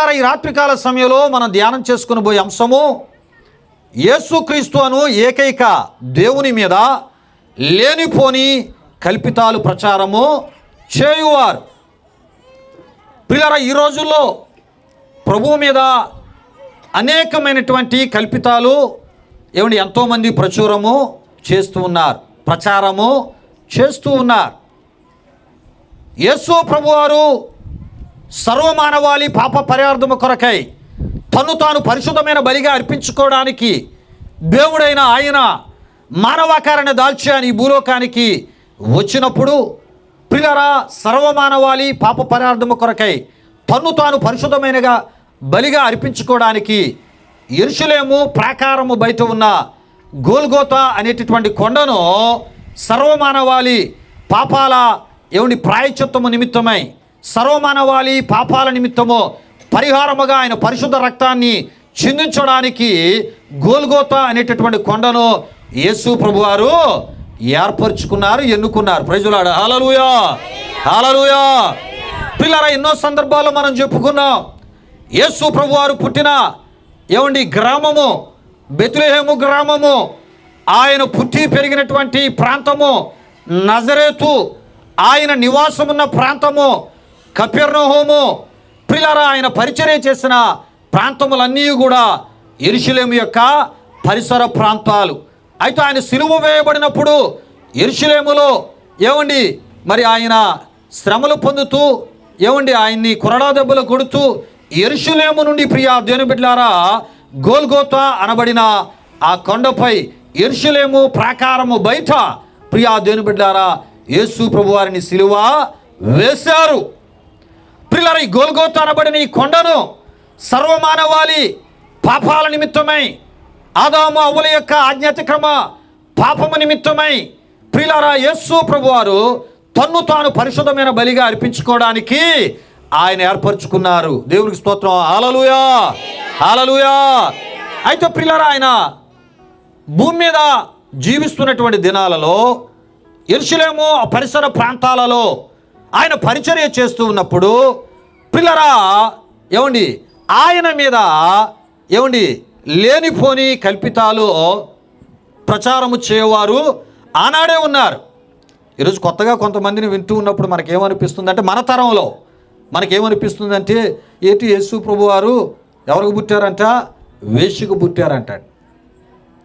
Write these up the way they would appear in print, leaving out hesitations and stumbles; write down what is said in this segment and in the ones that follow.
ప్రియులారా, ఈ రాత్రికాల సమయంలో మనం ధ్యానం చేసుకుని పోయే అంశము యేసుక్రీస్తు అను ఏకైక దేవుని మీద లేనిపోని కల్పితాలు ప్రచారము చేయువారు. ప్రియులారా, ఈ రోజుల్లో ప్రభువు మీద అనేకమైనటువంటి కల్పితాలు ఎంతోమంది ప్రచారము చేస్తూ ఉన్నారు. యేసు ప్రభువారు సర్వమానవాళి పాప పరిహార్థము కొరకై తను తాను పరిశుద్ధమైన బలిగా అర్పించుకోవడానికి దేవుడైన ఆయన మానవాకారాన్ని దాల్చి అని ఈ భూలోకానికి వచ్చినప్పుడు ప్రియులారా, సర్వమానవాళి పాప పరిహార్థము కొరకై తను తాను పరిశుద్ధమైనగా బలిగా అర్పించుకోవడానికి యెరూషలేము ప్రాకారము బయట ఉన్న గోల్గోతా అనేటటువంటి కొండను సర్వమానవాళి పాపాల ప్రాయశ్చిత్తము నిమిత్తమై సర్వమానవాళి పాపాల నిమిత్తము పరిహారముగా ఆయన పరిశుద్ధ రక్తాన్ని చిందించడానికి గోల్గోతా అనేటటువంటి కొండను యేసు ప్రభువారు ఏర్పరచుకున్నారు, ఎన్నుకున్నారు. Praise the lord. Hallelujah, hallelujah. పిల్లరా, ఎన్నో సందర్భాల్లో మనం చెప్పుకున్నాం యేసు ప్రభువారు పుట్టిన గ్రామము బెత్లెహేము గ్రామము, ఆయన పుట్టి పెరిగినటువంటి ప్రాంతము నజరేతు, ఆయన నివాసమున్న ప్రాంతము కపెర్నహూము. ప్రియులారా, ఆయన పరిచర్య చేసిన ప్రాంతములన్నీ కూడా యెరూషలేము యొక్క పరిసర ప్రాంతాలు. అయితే ఆయన సిలువ వేయబడినప్పుడు యెరూషలేములో మరి ఆయన శ్రమలు పొందుతూ ఆయన్ని కొరడా దెబ్బలు కొడుతూ యెరూషలేము నుండి ప్రియా దేవుని బిడ్డలారా గోల్గోతా అనబడిన ఆ కొండపై యెరూషలేము ప్రాకారము బయట ప్రియా దేవుని బిడ్డలారా యేసు ప్రభువారిని సిలువ వేశారు. ప్రియులారా, ఈ గోల్గోతా అనబడిన ఈ కొండను సర్వమానవాళి పాపాల నిమిత్తమై ఆదాము అవ్వల యొక్క ఆజ్ఞాతిక్రమ పాపము నిమిత్తమై ప్రియులారా యేసు ప్రభువారు తన్ను తాను పరిశుద్ధమైన బలిగా అర్పించుకోవడానికి ఆయన ఏర్పరచుకున్నారు. దేవునికి స్తోత్రం. హల్లెలూయా, హల్లెలూయా. అయితే ప్రియులారా, ఆయన భూమి మీద జీవిస్తున్నటువంటి దినాలలో యెరూషలేము పరిసర ప్రాంతాలలో ఆయన పరిచర్య చేస్తూ ఉన్నప్పుడు ప్రియులారా ఆయన మీద లేనిపోని కల్పితాలు ప్రచారము చేయవారు ఆనాడే ఉన్నారు. ఈరోజు కొత్తగా కొంతమందిని వింటూ ఉన్నప్పుడు మనకేమనిపిస్తుందంటే, మన తరంలో మనకేమనిపిస్తుందంటే, యేసు ప్రభువారు ఎవరికి పుట్టారంట? వేశ్యకు పుట్టారంటాడు.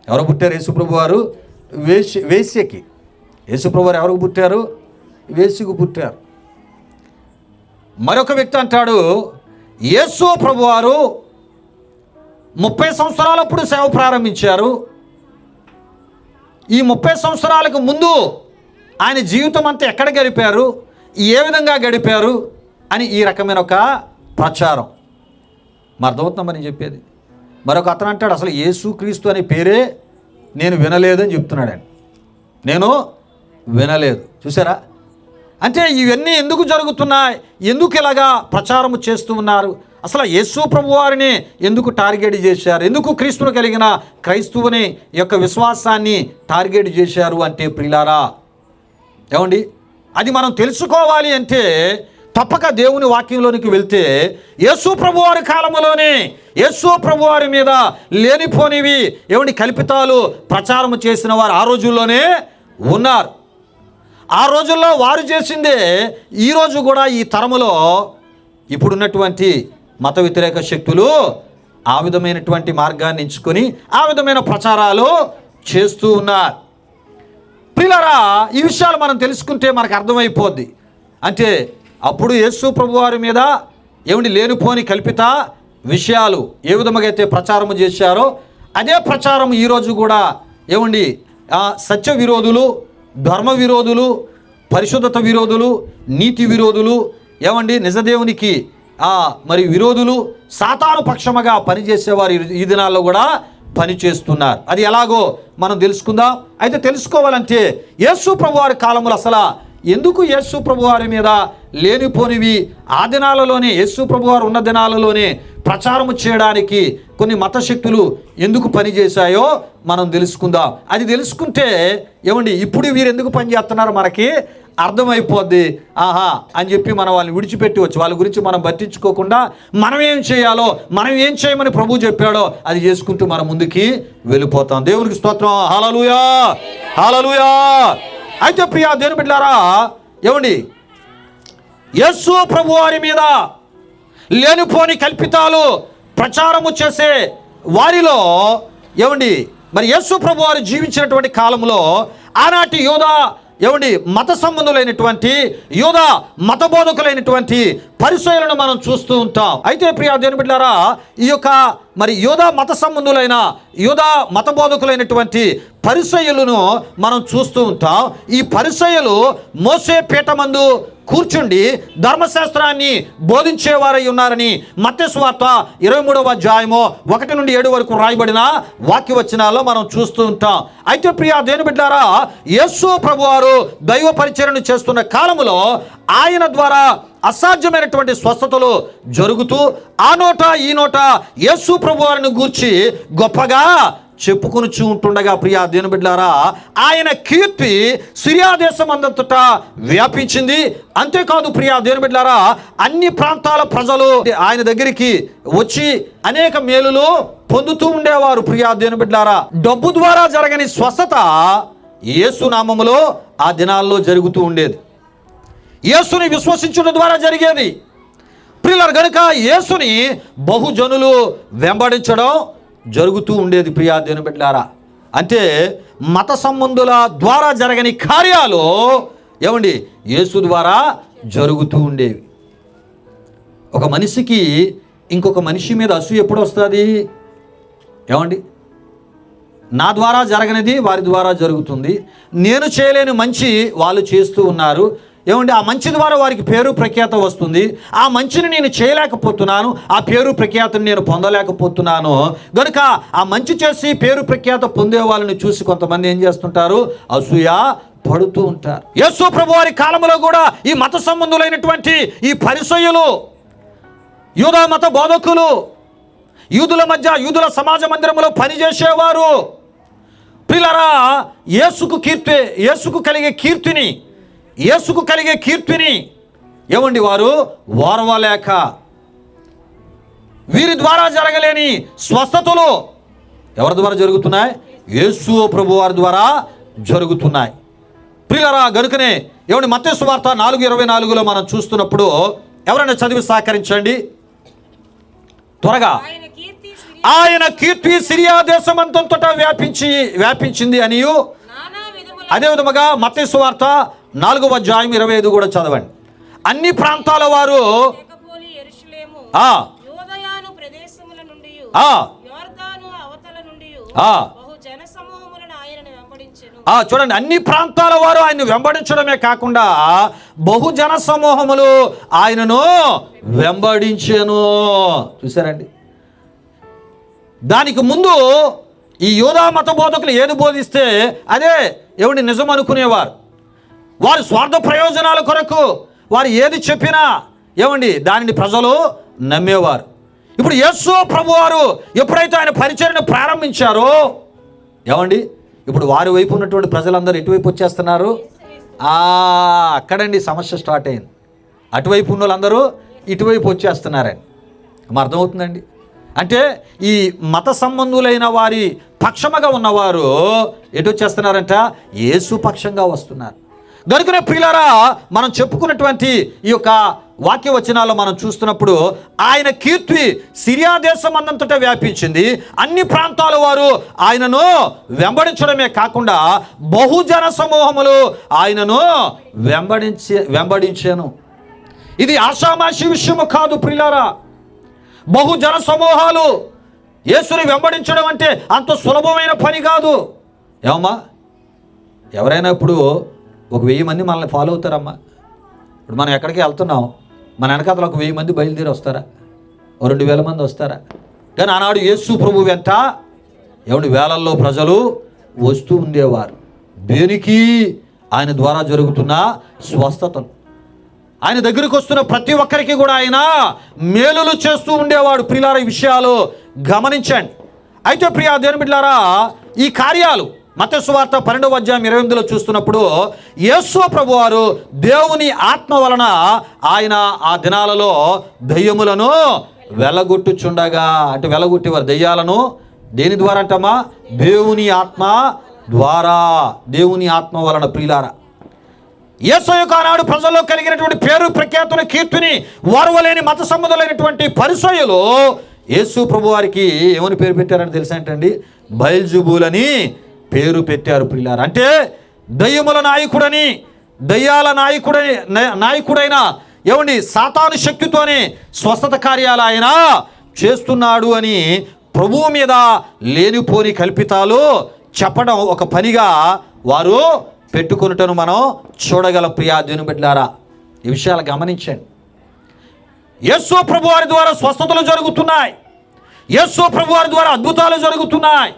ఎవరు పుట్టారు? యేసు ప్రభువారు వేశ్యకి. యేసు ప్రభువారు ఎవరికి పుట్టారు? వేశ్యకు పుట్టారు. మరొక వ్యక్తి అంటాడు, యేసు ప్రభువారు 30 సంవత్సరాలప్పుడు సేవ ప్రారంభించారు. ఈ 30 సంవత్సరాలకు ముందు ఆయన జీవితం అంతా ఎక్కడ గడిపారు, ఏ విధంగా గడిపారు అని ఈ రకమైన ఒక ప్రచారం. అర్థమవుతుందని చెప్పేది. మరొక అతను అంటాడు, అసలు యేసుక్రీస్తు అనే పేరే నేను వినలేదని చెప్తున్నాడు. నేను వినలేదు. చూసారా? అంటే ఇవన్నీ ఎందుకు జరుగుతున్నాయి? ఎందుకు ఇలాగా ప్రచారము చేస్తూ ఉన్నారు? అసలు యేసు ప్రభువారిని ఎందుకు టార్గెట్ చేశారు? ఎందుకు క్రీస్తును కలిగిన క్రైస్తవుని యొక్క విశ్వాసాన్ని టార్గెట్ చేశారు అంటే ప్రియులారా, అది మనం తెలుసుకోవాలి అంటే తప్పక దేవుని వాక్యంలోనికి వెళ్తే యేసు ప్రభువారి కాలంలోనే యేసు ప్రభువారి మీద లేనిపోనివి కల్పితాలు ప్రచారము చేసిన వారు ఆ రోజుల్లోనే ఉన్నారు. ఆ రోజుల్లో వారు చేసిందే ఈరోజు కూడా ఈ తరములో ఇప్పుడున్నటువంటి మత వ్యతిరేక శక్తులు ఆ విధమైనటువంటి మార్గాన్ని ఎంచుకొని ఆ విధమైన ప్రచారాలు చేస్తూ ఉన్నారు. ప్రియులారా, ఈ విషయాలు మనం తెలుసుకుంటే మనకు అర్థమైపోద్ది. అంటే అప్పుడు యేసు ప్రభువారి మీద లేనిపోని కల్పిత విషయాలు ఏ విధంగా అయితే ప్రచారము చేశారో అదే ప్రచారం ఈరోజు కూడా సత్య విరోధులు, ధర్మ విరోధులు, పరిశుద్ధత విరోధులు, నీతి విరోధులు, నిజదేవునికి మరి విరోధులు, సాతాను పక్షముగా పనిచేసేవారు ఈ దినాల్లో కూడా పనిచేస్తున్నారు. అది ఎలాగో మనం తెలుసుకుందాం. అయితే తెలుసుకోవాలంటే యేసు ప్రభువారి కాలంలో అసలు ఎందుకు యేసు ప్రభువారి మీద లేనిపోనివి ఆ దినాలలోనే, యేసు ప్రభువారు ఉన్న దినాలలోనే ప్రచారము చేయడానికి కొన్ని మత శక్తులు ఎందుకు పనిచేశాయో మనం తెలుసుకుందాం. అది తెలుసుకుంటే ఏమండి ఇప్పుడు వీరు ఎందుకు పనిచేస్తున్నారో మనకి అర్థమైపోద్ది. ఆహా అని చెప్పి మనం వాళ్ళని విడిచిపెట్టవచ్చు. వాళ్ళ గురించి మనం పట్టించుకోకుండా మనం ఏం చేయాలో, మనం ఏం చేయమని ప్రభు చెప్పాడో అది చేసుకుంటూ మనం ముందుకి వెళ్ళిపోతాం. దేవునికి స్తోత్రం. హల్లెలూయా, హల్లెలూయా. అయితే ప్రియా దేవుని బిడ్డలారా, ఏమండి యేసు ప్రభు వారి మీద లేనిపోని కల్పితాలు ప్రచారము చేసే వారిలో ఏమండి మరి యేసు ప్రభు వారు జీవించినటువంటి కాలంలో ఆనాటి యూదా ఏమండి మత సంబంధులైనటువంటి యూదా మత బోధకులైనటువంటి పరిసయ్యులను మనం చూస్తూ ఉంటాం. అయితే ప్రియా దేవుని బిడ్డలారా, ఈ యొక్క మరి యూదా మత సంబంధులైన యూదా మత బోధకులైనటువంటి పరిసయ్యులను మనం చూస్తూ ఉంటాం. ఈ పరిసయ్యులు మోసే పీఠమందు కూర్చుండి ధర్మశాస్త్రాన్ని బోధించేవారై ఉన్నారని మత్తయి సువార్త 23వ అధ్యాయము 1 నుండి 7 వరకు రాయబడిన వాక్యవచనాల్లో మనం చూస్తూ ఉంటాం. అయితే ప్రియా దేవుని బిడ్డలారా, యేసు ప్రభువారు దైవ పరిచర్యను చేస్తున్న కాలములో ఆయన ద్వారా అసాధ్యమైనటువంటి స్వస్థతలు జరుగుతూ ఆ నోట ఈ నోట యేసు ప్రభువారిని గూర్చి గొప్పగా చెప్పుకొనుచూ ఉంటుండగా ప్రియా దేవుని బిడ్డలారా, ఆయన కీర్తి సిరియా దేశం అంతటా వ్యాపించింది. అంతేకాదు ప్రియా దేవుని బిడ్డలారా, అన్ని ప్రాంతాల ప్రజలు ఆయన దగ్గరికి వచ్చి అనేక మేలులు పొందుతూ ఉండేవారు. ప్రియా దేవుని బిడ్డలారా, డబ్బు ద్వారా జరగని స్వస్థత యేసు నామములో ఆ దినాల్లో జరుగుతూ ఉండేది. యేసుని విశ్వసించడం ద్వారా జరిగేది. ప్రియులారా, గనుక యేసుని బహుజనులు వెంబడించడం జరుగుతూ ఉండేది. ప్రియా దేవుని బిడ్డలారా, అంటే మత సంబంధుల ద్వారా జరగని కార్యాలు ఏమండి యేసు ద్వారా జరుగుతూ ఉండేవి. ఒక మనిషికి ఇంకొక మనిషి మీద అసూయ ఎప్పుడు వస్తుంది? ఏమండి, నా ద్వారా జరగనిది వారి ద్వారా జరుగుతుంది, నేను చేయలేని మంచి వాళ్ళు చేస్తూ ఉన్నారు. ఏమండి, ఆ మంచి ద్వారా వారికి పేరు ప్రఖ్యాత వస్తుంది. ఆ మంచిని నేను చేయలేకపోతున్నాను, ఆ పేరు ప్రఖ్యాతను నేను పొందలేకపోతున్నాను. కనుక ఆ మంచి చేసి పేరు ప్రఖ్యాత పొందే వాళ్ళని చూసి కొంతమంది ఏం చేస్తుంటారు? అసూయ పడుతూ ఉంటారు. యేసు ప్రభు వారి కాలంలో కూడా ఈ మత సంబంధులైనటువంటి ఈ పరిసయ్యులు, యూదా మత బోధకులు, యూదుల మధ్య యూదుల సమాజ మందిరంలో పనిచేసేవారు. ప్రియులారా, యేసుకు కలిగే కీర్తిని ఏమండి వారు ఓర్వలేక వీరి ద్వారా జరగలేని స్వస్థతలు ఎవరి ద్వారా జరుగుతున్నాయి? యేసు ప్రభు వారి ద్వారా జరుగుతున్నాయి. ప్రియులారా, గనుకనే ఏమండి మత్తయి సువార్త 4:24లో మనం చూస్తున్నప్పుడు ఎవరైనా చదివి సహకరించండి త్వరగా. ఆయన కీర్తి సిరియా దేశమంతటా వ్యాపించింది అనియు, అదే విధముగా మత్తయి సువార్త 4వ అధ్యాయం 25 కూడా చదవండి. అన్ని ప్రాంతాల వారు చూడండి, అన్ని ప్రాంతాల వారు ఆయన వెంబడించడమే కాకుండా బహుజన సమూహములు ఆయనను వెంబడించెను. చూసారండి, దానికి ముందు ఈ యూదా మత బోధకులు ఏది బోధిస్తే అదే ఏమండి నిజం అనుకునేవారు. వారి స్వార్థ ప్రయోజనాల కొరకు వారు ఏది చెప్పినా ఏమండి దానిని ప్రజలు నమ్మేవారు. ఇప్పుడు యేసు ప్రభువారు ఎప్పుడైతే ఆయన పరిచర్యను ప్రారంభించారో ఏమండి ఇప్పుడు వారి వైపు ఉన్నటువంటి ప్రజలందరూ ఎటువైపు వచ్చేస్తున్నారు? అక్కడండి సమస్య స్టార్ట్ అయింది. అటువైపు ఉన్న వాళ్ళందరూ ఇటువైపు వచ్చేస్తున్నారండి. అర్థమవుతుందండి? అంటే ఈ మత సంబంధులైన వారి పక్షముగా ఉన్నవారు ఎటు వచ్చేస్తున్నారంట? యేసు పక్షంగా వస్తున్నారు. గనుకనే ప్రియులారా, మనం చెప్పుకున్నటువంటి ఈ యొక్క వాక్య వచనాల్లో మనం చూస్తున్నప్పుడు ఆయన కీర్తి సిరియా దేశం అంతటా వ్యాపించింది. అన్ని ప్రాంతాల వారు ఆయనను వెంబడించడమే కాకుండా బహుజన సమూహములు ఆయనను వెంబడించాను. ఇది ఆషామాషి విషయము కాదు ప్రియులారా. బహుజన సమూహాలు యేసుని వెంబడించడం అంటే అంత సులభమైన పని కాదు. ఏమమ్మా, ఎవరైనా ఇప్పుడు 1000 మంది మనల్ని ఫాలో అవుతారమ్మా. ఇప్పుడు మనం ఎక్కడికి వెళ్తున్నాం, మన వెనకాతల 1000 మంది బయలుదేరి వస్తారా? 2000 మంది వస్తారా? కానీ ఆనాడు యేసు ప్రభు వెంట ఏమండి వేలల్లో ప్రజలు వస్తూ ఉండేవారు. దేనికి? ఆయన ద్వారా జరుగుతున్న స్వస్థతలు. ఆయన దగ్గరికి వస్తున్న ప్రతి ఒక్కరికి కూడా ఆయన మేలులు చేస్తూ ఉండేవాడు. ప్రియులారా, ఈ విషయాలు గమనించండి. అయితే ప్రియా దేవుని బిడ్డలారా, ఈ కార్యాలు మత్తయి సువార్త 12వ అధ్యాయం 28లో చూస్తున్నప్పుడు యేసు ప్రభువారు దేవుని ఆత్మ వలన ఆయన ఆ దినాలలో దయ్యములను వెలగొట్టుచుండగా, అంటే వెలగొట్టేవారు దయ్యాలను దేని ద్వారా అంటమ్మా? దేవుని ఆత్మ ద్వారా, దేవుని ఆత్మ వలన. ప్రియులారా, యేసు యొక్క ఆనాడు ప్రజల్లో కలిగినటువంటి పేరు ప్రఖ్యాతుల కీర్తిని ఓర్వలేని మత సంబంధులైనటువంటి పరిసయ్యులు యేసు ప్రభు వారికి ఏమని పేరు పెట్టారని తెలుసా ఏంటండి? బయల్జెబూలని పేరు పెట్టారు. ప్రియులారా, అంటే దయ్యముల నాయకుడని, దయ్యాల నాయకుడైన ఏమండి సాతాను శక్తితోనే స్వస్థత కార్యాలు ఆయన చేస్తున్నాడు అని ప్రభువు మీద లేనిపోని కల్పితాలు చెప్పడం ఒక పనిగా వారు పెట్టుకొనుటను మనం చూడగలం. ప్రియా దేవుని బిడ్డలారా, ఈ విషయాలు గమనించండి. యేసు ప్రభు వారి ద్వారా స్వస్థతలు జరుగుతున్నాయి. యేసు ప్రభు వారి ద్వారా అద్భుతాలు జరుగుతున్నాయి.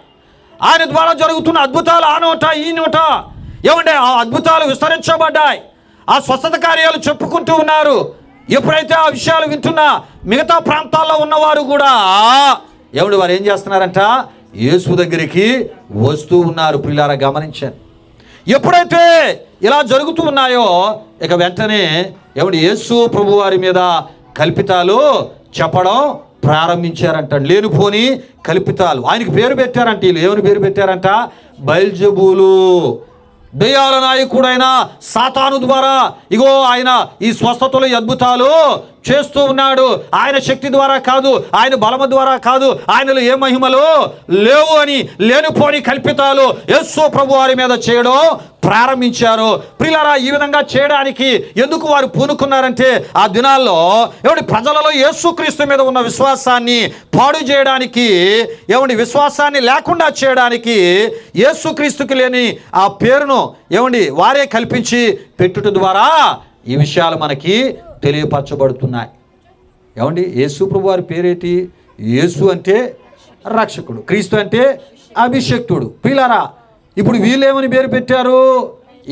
ఆయన ద్వారా జరుగుతున్న అద్భుతాలు ఆ నోట ఈ నోట ఏమంటే ఆ అద్భుతాలు విస్తరించబడ్డాయి. ఆ స్వస్థత కార్యాలు చెప్పుకుంటూ ఉన్నారు. ఎప్పుడైతే ఆ విషయాలు వింటున్నా మిగతా ప్రాంతాల్లో ఉన్నవారు కూడా ఏమంటే వారు ఏం చేస్తున్నారంట? యేసు దగ్గరికి వస్తూ ఉన్నారు. ప్రియులారా, గమనించండి. ఎప్పుడైతే ఇలా జరుగుతూ ఉన్నాయో ఇక వెంటనే ఏమంటే యేసు ప్రభు వారి మీద కల్పితాలు చెప్పడం ప్రారంభించారంట. లేనిపోని కల్పితాలు. ఆయనకి పేరు పెట్టారంట. వీళ్ళు ఏమని పేరు పెట్టారంట? బయల్జెబూలు, దయ్యాల నాయకుడైన సాతాను ద్వారా ఇగో ఆయన ఈ స్వస్థతలు అద్భుతాలు చేస్తూ ఉన్నాడు. ఆయన శక్తి ద్వారా కాదు, ఆయన బలము ద్వారా కాదు, ఆయనలో ఏ మహిమలు లేవు అని లేనిపోని కల్పితాలు యేసు ప్రభు వారి మీద చేయడం ప్రారంభించారు. ప్రియులారా, ఈ విధంగా చేయడానికి ఎందుకు వారు పూనుకున్నారంటే ఆ దినాల్లో ఏమండి ప్రజలలో యేసుక్రీస్తు మీద ఉన్న విశ్వాసాన్ని పాడు చేయడానికి, ఏమండి విశ్వాసాన్ని లేకుండా చేయడానికి యేసుక్రీస్తుకి లేని ఆ పేరును ఏమండి వారే కల్పించి పెట్టుట ద్వారా ఈ విషయాలు మనకి తెలియపరచబడుతున్నాయి. ఏమండి యేసు ప్రభు వారి పేరేంటి? యేసు అంటే రక్షకుడు, క్రీస్తు అంటే అభిషక్తుడు. ప్రియులారా, ఇప్పుడు వీళ్ళేమని పేరు పెట్టారు?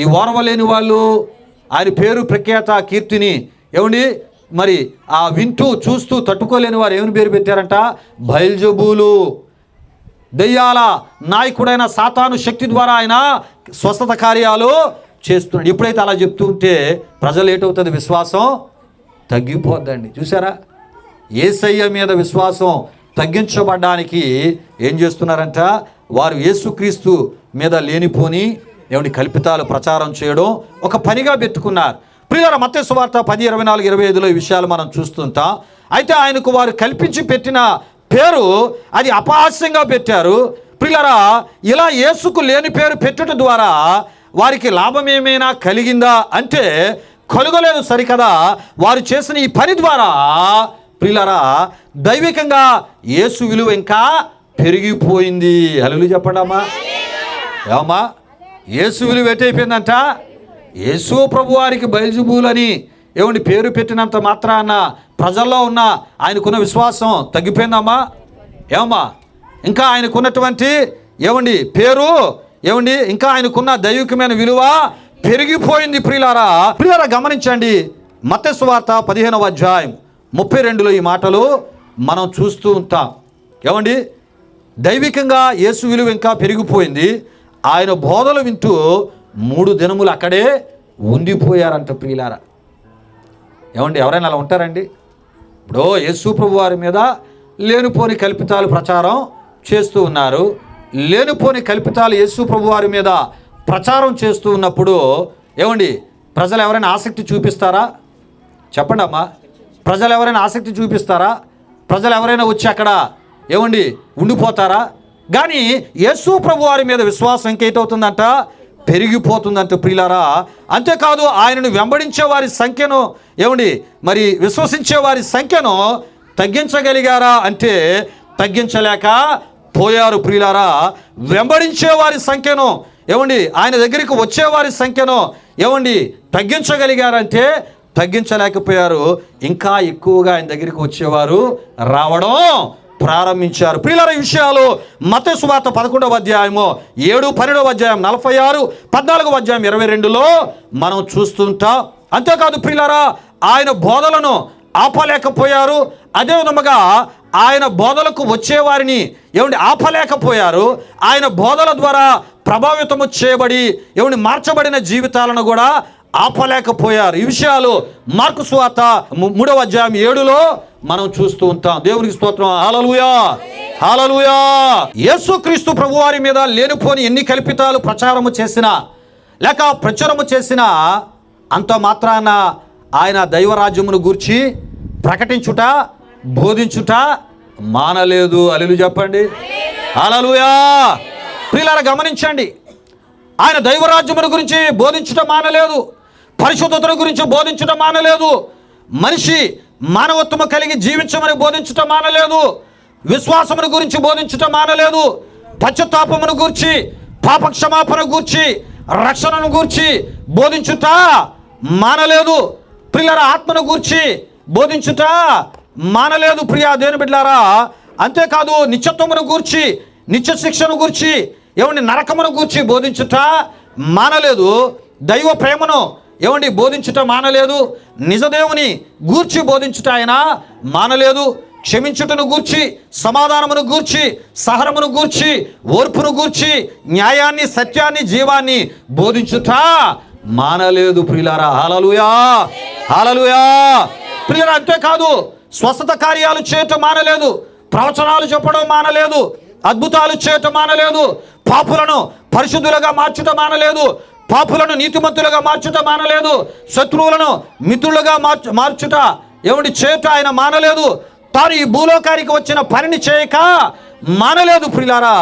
ఈ ఓర్వలేని వాళ్ళు ఆయన పేరు ప్రఖ్యాత కీర్తిని ఏమండి మరి ఆ వింటూ చూస్తూ తట్టుకోలేని వారు ఏమని పేరు పెట్టారంట? బయల్జెబూలు, దయ్యాల నాయకుడైన సాతాను శక్తి ద్వారా ఆయన స్వస్థత కార్యాలు చేస్తున్నాడు. ఎప్పుడైతే అలా చెప్తూ ఉంటే ప్రజలు ఏటవుతుంది? విశ్వాసం తగ్గిపోద్దండి. చూసారా, యేసయ్య మీద విశ్వాసం తగ్గించబడ్డానికి ఏం చేస్తున్నారంట? వారు యేసుక్రీస్తు మీద లేనిపోని ఏమిటి కల్పితాలు ప్రచారం చేయడం ఒక పనిగా పెట్టుకున్నారు. ప్రియులారా, మత్తయి సువార్త 10:24-25లో ఈ విషయాలు మనం చూస్తుంటాం. అయితే ఆయనకు వారు కల్పించి పెట్టిన పేరు అది అపహాస్యంగా పెట్టారు. ప్రియులారా, ఇలా యేసుకు లేని పేరు పెట్టుట ద్వారా వారికి లాభం ఏమైనా కలిగిందా అంటే కలుగలేదు సరికదా. వారు చేసిన ఈ పని ద్వారా ప్రియులారా దైవికంగా యేసు విలువ ఇంకా పెరిగిపోయింది. హల్లెలూయా చెప్పండి అమ్మా. ఏమమ్మా, యేసు విలువ ఎటైపోయిందంట? యేసు ప్రభు వారికి బయల్జెబూలని ఏమండి పేరు పెట్టినంత మాత్రాన ప్రజల్లో ఉన్న ఆయనకున్న విశ్వాసం తగ్గిపోయిందమ్మా. ఏమమ్మా, ఇంకా ఆయనకున్నటువంటి ఏమండి పేరు ఏమండి ఇంకా ఆయనకున్న దైవికమైన విలువ పెరిగిపోయింది. ప్రియులారా, గమనించండి. మత్తయి సువార్త 15వ అధ్యాయం 32లో ఈ మాటలు మనం చూస్తూ ఉంటాం. ఏమండి దైవికంగా యేసు విలువ ఇంకా పెరిగిపోయింది. ఆయన బోధలు వింటూ 3 దినములు అక్కడే ఉండిపోయారంట. ప్రియులారా, ఏమండి ఎవరైనా అలా ఉంటారండి? ఇప్పుడు యేసు ప్రభు వారి మీద లేనిపోని కల్పితాలు ప్రచారం చేస్తూ ఉన్నారు. లేనిపోని కల్పితాలు యేసు ప్రభు వారి మీద ప్రచారం చేస్తూ ఉన్నప్పుడు ఏమండి ప్రజలు ఎవరైనా ఆసక్తి చూపిస్తారా? చెప్పండి అమ్మా. ప్రజలు ఎవరైనా ఆసక్తి చూపిస్తారా? ప్రజలు ఎవరైనా వచ్చి అక్కడ ఏమండి ఉండిపోతారా? కానీ యేసు ప్రభు వారి మీద విశ్వాసం ఇంకేటవుతుందంట? పెరిగిపోతుందంట. ప్రియులారా, అంతేకాదు ఆయనను వెంబడించే వారి సంఖ్యను ఏమండి మరి విశ్వసించే వారి సంఖ్యను తగ్గించగలిగారా అంటే తగ్గించలేక పోయారు. ప్రియులారా, వెంబడించే వారి సంఖ్యను ఏమండి ఆయన దగ్గరికి వచ్చేవారి సంఖ్యను ఏమండి తగ్గించగలిగారంటే తగ్గించలేకపోయారు. ఇంకా ఎక్కువగా ఆయన దగ్గరికి వచ్చేవారు రావడం ప్రారంభించారు. ప్రియులారా, ఈ విషయాలు మత్తయి సువార్త 11వ అధ్యాయము 7, 12వ అధ్యాయం 46, 14వ అధ్యాయం 22లో మనం చూస్తుంటాం. అంతేకాదు ప్రియులారా, ఆయన బోధలను ఆపలేకపోయారు. అదేవిధముగా ఆయన బోధలకు వచ్చేవారిని ఆపలేకపోయారు. ఆయన బోధల ద్వారా ప్రభావితము చేయబడి మార్చబడిన జీవితాలను కూడా ఆపలేకపోయారు. ఈ విషయాలు మార్కు సువార్త 3వ అధ్యాయం 7లో మనం చూస్తూ ఉంటాం. దేవునికి స్తోత్రం. హల్లెలూయా, హల్లెలూయా. యేసుక్రీస్తు ప్రభువారి మీద లేనిపోని ఎన్ని కల్పితాలు ప్రచారము చేసినా లేక ప్రచురము చేసినా అంత మాత్రాన ఆయన దైవరాజ్యమును గూర్చి ప్రకటించుట, బోధించుట మానలేదు. హల్లెలూయా చెప్పండి. హల్లెలూయా. ప్రియులారా గమనించండి, ఆయన దైవరాజ్యమును గురించి బోధించడం మానలేదు, పరిశుద్ధతను గురించి బోధించడం మానలేదు, మనిషి మానవత్వము కలిగి జీవించమని బోధించడం మానలేదు, విశ్వాసమును గురించి బోధించడం మానలేదు, పశ్చాత్తాపమును గూర్చి, పాపక్షమాపణ గూర్చి, రక్షణను గూర్చి బోధించుట మానలేదు. ప్రియులారా ఆత్మను గూర్చి బోధించుట మానలేదు. ప్రియా దేవుని బిడ్డలారా, అంతేకాదు నిత్యత్వమును గూర్చి, నిత్య శిక్షను గూర్చి, నరకమును గూర్చి బోధించుట మానలేదు. దైవ ప్రేమను బోధించుట మానలేదు. నిజదేవుని గూర్చి బోధించుట ఆయన మానలేదు. క్షమించుటను గూర్చి, సమాధానమును గూర్చి, సహనమును గూర్చి, ఓర్పును గూర్చి, న్యాయాన్ని, సత్యాన్ని, జీవాన్ని బోధించుట మానలేదు. ప్రియులారా హల్లెలూయా, హల్లెలూయా. ప్రియులారా అంతేకాదు స్వస్థత కార్యాలు చేయటం మానలేదు, ప్రవచనాలు చెప్పడం మానలేదు, అద్భుతాలు చేయటం మానలేదు, పాపులను పరిశుద్ధులుగా మార్చుట మానలేదు, పాపులను నీతిమంతులుగా మార్చుట మానలేదు, శత్రువులను మిత్రులుగా మార్చుట చేయట ఆయన మానలేదు. తాను ఈ భూలోకానికి వచ్చిన పనిని చేయక మానలేదు. ప్రియులారా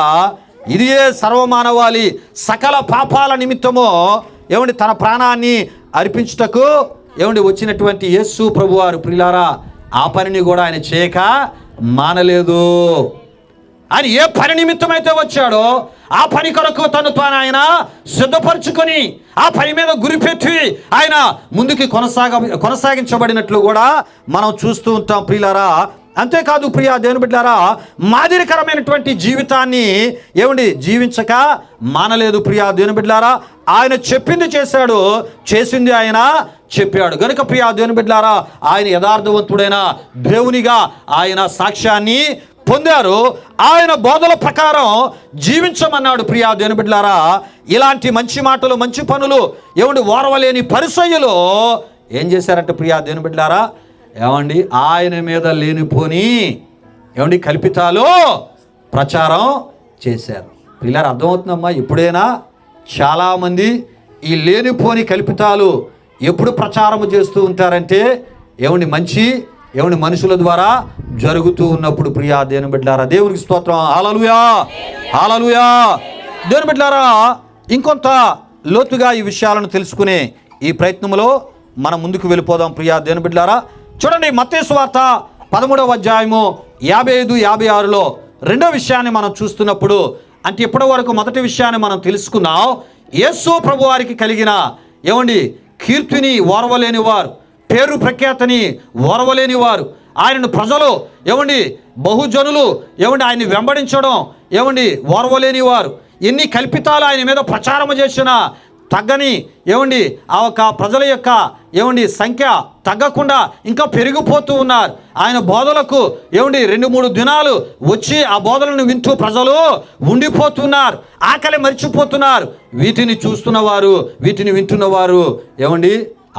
ఇదే సర్వమానవాళి సకల పాపాల నిమిత్తము తన ప్రాణాన్ని అర్పించుటకు వచ్చినటువంటి యేసు ప్రభువారు ప్రియులారా ఆ పనిని కూడా ఆయన చేయక మానలేదు. ఆయన ఏ పని నిమిత్తమైతే వచ్చాడో ఆ పని కొరకు తాను ఆయన సిద్ధపరచుకొని ఆ పని మీద గురిపెట్టి ఆయన ముందుకి కొనసాగించబడినట్లు కూడా మనం చూస్తూ ఉంటాం. ప్రియులారా అంతేకాదు ప్రియా దేవుని బిడ్డలారా మాదిరికరమైనటువంటి జీవితాన్ని జీవించక మానలేదు. ప్రియా దేవుని బిడ్డలారా ఆయన చెప్పింది చేశాడు, చేసింది ఆయన చెప్పాడు గనుక ప్రియా దేవుని బిడ్డలారా ఆయన యథార్థవంతుడైన దేవునిగా ఆయన సాక్ష్యాన్ని పొందారు. ఆయన బోధల ప్రకారం జీవించమన్నాడు. ప్రియా దేవుని బిడ్డలారా ఇలాంటి మంచి మాటలు, మంచి పనులు ఓర్వలేని పరిసయ్యులు ఏం చేశారంటే ప్రియా దేవుని బిడ్డలారా ఆయన మీద లేనిపోని కల్పితాలు ప్రచారం చేశారు. ప్రియులారా అర్థమవుతుందమ్మా. ఎప్పుడైనా చాలామంది ఈ లేనిపోని కల్పితాలు ఎప్పుడు ప్రచారము చేస్తూ ఉంటారంటే మంచి మనుషుల ద్వారా జరుగుతూ ఉన్నప్పుడు. ప్రియా దేవుని బిడ్డలారా దేవునికి స్తోత్రం. హల్లెలూయా, హల్లెలూయా. దేవుని బిడ్డలారా ఇంకొంత లోతుగా ఈ విషయాలను తెలుసుకునే ఈ ప్రయత్నంలో మనం ముందుకు వెళ్ళిపోదాం. ప్రియా దేవుని బిడ్డలారా చూడండి, మత్తయి సువార్త 13వ అధ్యాయము 55, 56లో రెండో విషయాన్ని మనం చూస్తున్నప్పుడు అంటే ఇప్పటి వరకు మొదటి విషయాన్ని మనం తెలుసుకున్నాం. యేసు ప్రభువారికి కలిగిన కీర్తిని ఓర్వలేని వారు, పేరు ప్రఖ్యాతని ఓర్వలేని వారు, ఆయనను ప్రజలు బహుజనులు ఆయన్ని వెంబడించడం ఓర్వలేని వారు, ఎన్ని కల్పితాలు ఆయన మీద ప్రచారం చేసినా తగ్గని ఆ ఒక ప్రజల యొక్క సంఖ్య తగ్గకుండా ఇంకా పెరిగిపోతూ ఉన్నారు. ఆయన బోధలకు 2-3 దినాలు వచ్చి ఆ బోధలను వింటూ ప్రజలు ఉండిపోతున్నారు, ఆకలి మర్చిపోతున్నారు. వీటిని చూస్తున్నవారు, వీటిని వింటున్నవారు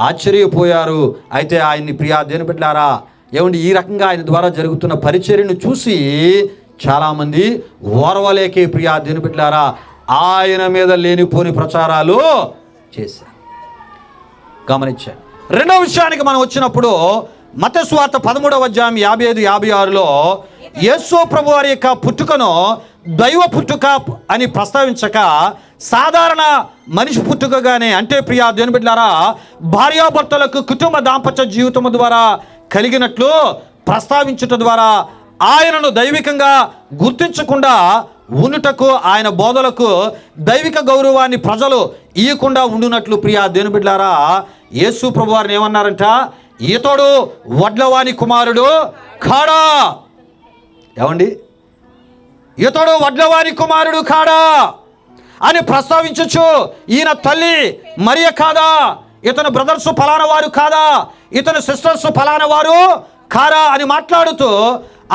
ఆశ్చర్యపోయారు. అయితే ఆయన్ని ప్రియా దేవుని బిడ్డలారా ఈ రకంగా ఆయన ద్వారా జరుగుతున్న పరిచర్యను చూసి చాలామంది ఓర్వలేకే ప్రియా దేవుని బిడ్డలారా ఆయన మీద లేనిపోని ప్రచారాలు చేశారు. గమనించండి. రెండో విషయానికి మనం వచ్చినప్పుడు మత్తయి సువార్త 13వ అధ్యాయం 55, 56లో యేసు ప్రభు వారి యొక్క పుట్టుకను దైవ పుట్టుక అని ప్రస్తావించక సాధారణ మనిషి పుట్టుకగానే అంటే ప్రియా దేవుని బిడ్డలారా భార్యాభర్తలకు కుటుంబ దాంపత్య జీవితం ద్వారా కలిగినట్లు ప్రస్తావించుట ద్వారా ఆయనను దైవికంగా గుర్తించకుండా ఉండుటకు ఆయన బోధలకు దైవిక గౌరవాన్ని ప్రజలు ఇయ్యకుండా ఉండునట్లు ప్రియా దేవుని బిడ్డలారా యేసు ప్రభు వారిని ఏమన్నారంట? ఇతడు వడ్లవాని కుమారుడు కాడా. ఇతడు వడ్లవాని కుమారుడు కాడా అని ప్రస్తావించచ్చు. ఈయన తల్లి మరియ కాదా, ఇతను బ్రదర్స్ ఫలానా వారు కాదా, ఇతను సిస్టర్స్ ఫలానా వారు కారా అని మాట్లాడుతూ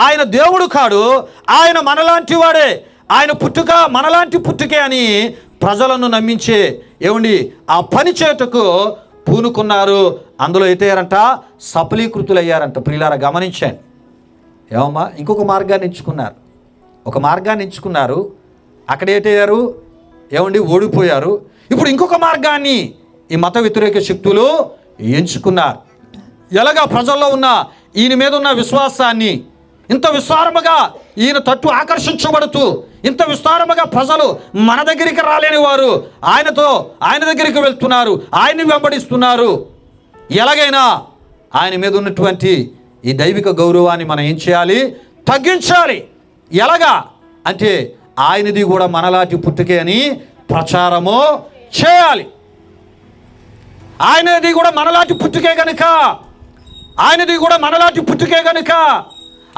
ఆయన దేవుడు కాడు, ఆయన మనలాంటి వాడే, ఆయన పుట్టుక మనలాంటి పుట్టుకే అని ప్రజలను నమ్మించే ఆ పని చేటుకు పూనుకున్నారు. అందులో అయితే సఫలీకృతులయ్యారంట. ప్రియులారా గమనించండి. ఏమమ్మా, ఇంకొక మార్గాన్ని ఎంచుకున్నారు. ఒక మార్గాన్ని ఎంచుకున్నారు, అక్కడ ఏటయ్యారు, ఓడిపోయారు. ఇప్పుడు ఇంకొక మార్గాన్ని ఈ మత వ్యతిరేక శక్తులు ఎంచుకున్నారు. ఎలాగా ప్రజల్లో ఉన్న ఈయన మీద ఉన్న విశ్వాసాన్ని ఇంత విస్తారముగా ఈయన తట్టు ఆకర్షించబడుతూ, ఇంత విస్తారముగా ప్రజలు మన దగ్గరికి రాలేని వారు ఆయన దగ్గరికి వెళ్తున్నారు, ఆయన్ని వెంబడిస్తున్నారు. ఎలాగైనా ఆయన మీద ఉన్నటువంటి ఈ దైవిక గౌరవాన్ని మనం ఏం చేయాలి, తగ్గించాలి. ఎలాగా అంటే ఆయనది కూడా మనలాంటి పుట్టుకే అని ప్రచారము చేయాలి. ఆయనది కూడా మనలాంటి పుట్టుకే గనుక,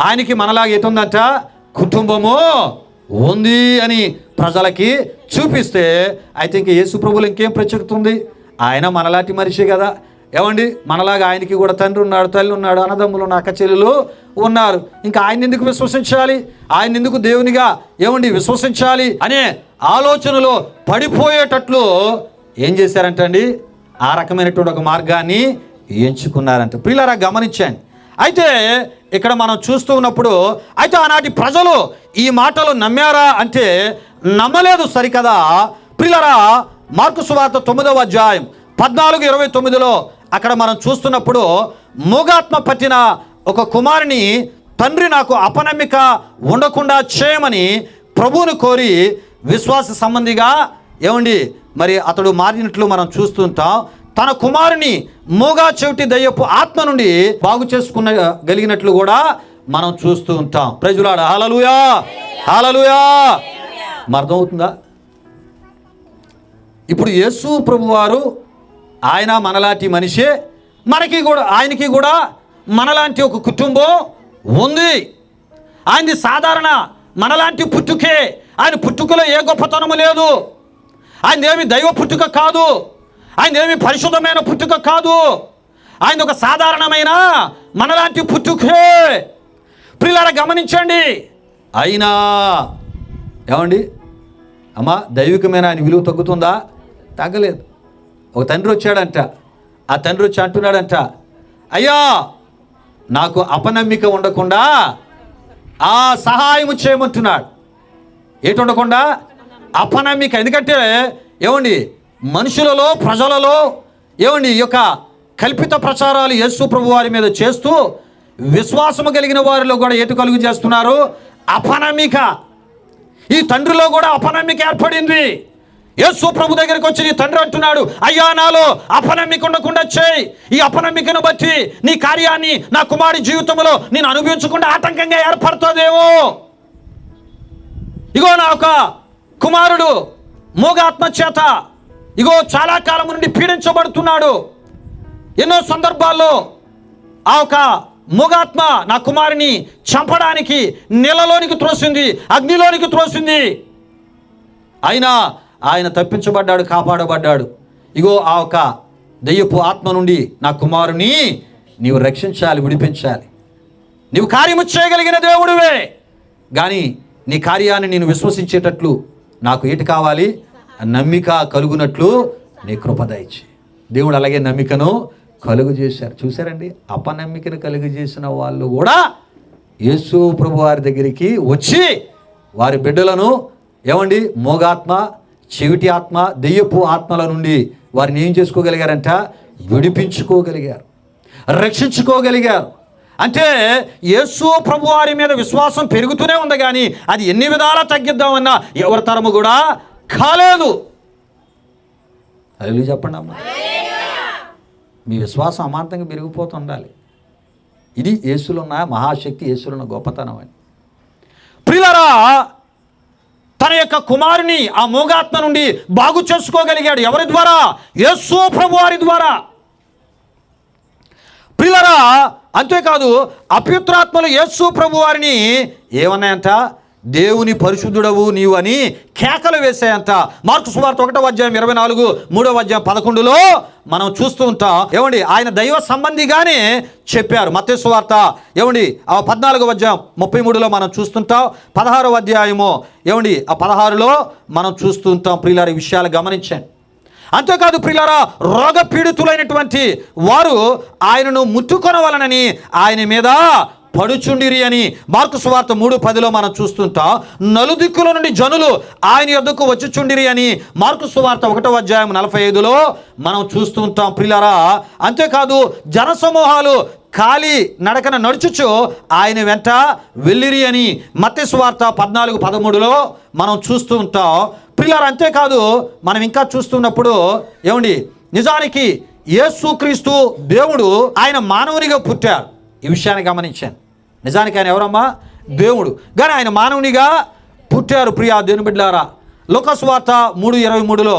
ఆయనకి మనలాగా ఎటుందంట, కుటుంబము ఉంది అని ప్రజలకి చూపిస్తే అయితే ఇంక యేసు ప్రభువులు ఇంకేం ప్రత్యేకత ఉంది? ఆయన మనలాంటి మనిషి కదా. మనలాగా ఆయనకి కూడా తండ్రి ఉన్నాడు, తల్లి ఉన్నాడు, అన్నదమ్ములు ఉన్న అక్క చెల్లెలు ఉన్నారు. ఇంకా ఆయన ఎందుకు విశ్వసించాలి, ఆయన ఎందుకు దేవునిగా విశ్వసించాలి అనే ఆలోచనలో పడిపోయేటట్లు ఏం చేశారంటండి, ఆ రకమైనటువంటి ఒక మార్గాన్ని ఎంచుకున్నారంట. ప్రియులారా గమనించండి. అయితే ఇక్కడ మనం చూస్తూ ఉన్నప్పుడు అయితే ఆనాటి ప్రజలు ఈ మాటలు నమ్మారా అంటే నమ్మలేదు, సరికదా. ప్రియులారా మార్కు సువార్త 9వ అధ్యాయం 14:29లో అక్కడ మనం చూస్తున్నప్పుడు మూగాత్మ పట్టిన ఒక కుమారుని తండ్రి నాకు అపనమ్మిక ఉండకుండా చేయమని ప్రభువును కోరి విశ్వాస సంబంధిగా మరి అతడు మారినట్లు మనం చూస్తుంటాం. తన కుమారుని మూగా చెవిటి దయ్యపు ఆత్మ నుండి బాగు చేసుకునగలిగినట్లు కూడా మనం చూస్తూ ఉంటాం. ప్రైజులాడ. హల్లెలూయా, హల్లెలూయా. అర్థమవుతుందా? ఇప్పుడు యేసు ప్రభువారు ఆయన మనలాంటి మనిషే, ఆయనకి కూడా మనలాంటి ఒక కుటుంబం ఉంది. ఆయనది సాధారణ మనలాంటి పుట్టుకే. ఆయన పుట్టుకలో ఏ గొప్పతనము లేదు. ఆయనదేమి దైవ పుట్టుక కాదు, ఆయనదేమి పరిశుద్ధమైన పుట్టుక కాదు. ఆయన ఒక సాధారణమైన మనలాంటి పుట్టుకే. ప్రియులారా గమనించండి. అయినా అమ్మా, దైవికమైన ఆయన విలువ తగ్గుతుందా? తగ్గలేదు. ఒక తండ్రి వచ్చాడంట, ఆ తండ్రి వచ్చి అంటున్నాడంట, అయ్యా నాకు అపనమ్మిక ఉండకుండా ఆ సహాయము చేయమంటున్నాడు. ఏంటి ఉండకుండా? అపనమ్మిక. ఎందుకంటే మనుషులలో, ప్రజలలో ఈ యొక్క కల్పిత ప్రచారాలు యేసు ప్రభు వారి మీద చేస్తూ విశ్వాసము కలిగిన వారిలో కూడా ఏటు కలుగు చేస్తున్నారు? అపనమ్మిక. ఈ తండ్రిలో కూడా అపనమ్మిక ఏర్పడింది. యేసు ప్రభు దగ్గరికి వచ్చి నీ తండ్రి అంటున్నాడు, అయ్యా నాలో అపనమ్మిక ఉండకుండా చేయి. ఈ అపనమ్మికను బట్టి నీ కార్యాన్ని నా కుమారుడి జీవితంలో నేను అనుభవించకుండా ఆటంకంగా ఏర్పడుతుందేమో. ఇగో నా ఒక కుమారుడు మూగాత్మ చేత చాలా కాలం నుండి పీడించబడుతున్నాడు. ఎన్నో సందర్భాల్లో ఆ ఒక మూగాత్మ నా కుమారుని చంపడానికి నీళ్ళలోనికి త్రోసింది, అగ్నిలోనికి త్రోసింది. అయినా ఆయన తప్పించబడ్డాడు, కాపాడబడ్డాడు. ఆ ఒక దెయ్యపు ఆత్మ నుండి నా కుమారుని నీవు రక్షించాలి, విడిపించాలి. నీవు కార్యము చేయగలిగిన దేవుడివే, కానీ నీ కార్యాన్ని నేను విశ్వసించేటట్లు నాకు ఏంటి కావాలి? నమ్మిక కలుగునట్లు నీ కృప దయచేయి. దేవుడు అలాగే నమ్మికను కలుగు చేశారు. చూశారండి, అపనమ్మికను కలుగు చేసిన వాళ్ళు కూడా యేసు ప్రభు వారి దగ్గరికి వచ్చి వారి బిడ్డలను మోగాత్మ, చెవిటి ఆత్మ, దెయ్యపు ఆత్మల నుండి వారిని ఏం చేసుకోగలిగారంట? విడిపించుకోగలిగారు, రక్షించుకోగలిగారు. అంటే యేసు ప్రభు వారి మీద విశ్వాసం పెరుగుతూనే ఉంది, కానీ అది ఎన్ని విధాలా తగ్గిద్దామన్నా ఎవరి తరము కూడా కాలేదు. హల్లెలూయా చెప్పండి అమ్మా. మీ విశ్వాసం అమాంతంగా పెరిగిపోతుండాలి. ఇది యేసులో ఉన్న మహాశక్తి, యేసులో ఉన్న గొప్పతనం అని. ప్రియులారా, తన యొక్క కుమారుని ఆ మూగాత్మ నుండి బాగు చేసుకోగలిగాడు. ఎవరి ద్వారా? యేసు ప్రభు వారి ద్వారా. ప్రియులారా, అంతేకాదు అపవిత్రాత్మలు యేసు ప్రభు వారిని ఏమన్నాయంట? దేవుని పరిశుద్ధుడవు నీవు అని కేకలు వేసేంత. మార్కు సువార్త 1వ అధ్యాయం 24, 3వ అధ్యాయం 11లో మనం చూస్తూ ఉంటాం. ఏమండి, ఆయన దైవ సంబంధిగానే చెప్పారు. మత్తయి సువార్త 14వ అధ్యాయం 33లో మనం చూస్తుంటాం. 16వ అధ్యాయము 16లో మనం చూస్తూ ఉంటాం. ప్రియులారా, ఈ విషయాలు గమనించండి. అంతేకాదు ప్రియులారా, రోగ పీడితులైనటువంటి వారు ఆయనను ముట్టుకొనవలనని ఆయన మీద పడుచుండిరి అని మార్కు సువార్త 3:10లో మనం చూస్తుంటాం. నలుదిక్కుల నుండి జనులు ఆయన యొద్దకు వచ్చుచుండిరి అని మార్కు సువార్త 1వ అధ్యాయం 45లో మనం చూస్తూ ఉంటాం. ప్రియులారా, అంతేకాదు జనసమూహాలు ఖాళీ నడకన నడుచుచు ఆయన వెంట వెళ్ళిరి అని మత్తయి సువార్త 14:13లో మనం చూస్తూ ఉంటాం. ప్రియులారా, అంతేకాదు మనం ఇంకా చూస్తున్నప్పుడు నిజానికి యేసుక్రీస్తు దేవుడు ఆయన మానవునిగా పుట్టారు. ఈ విషయాన్ని గమనించాను. నిజానికి ఆయన ఎవరమ్మా? దేవుడు. కానీ ఆయన మానవునిగా పుట్టారు. ప్రియా దేవుని బిడ్డలారా, లూకాసు వార్త 3:23లో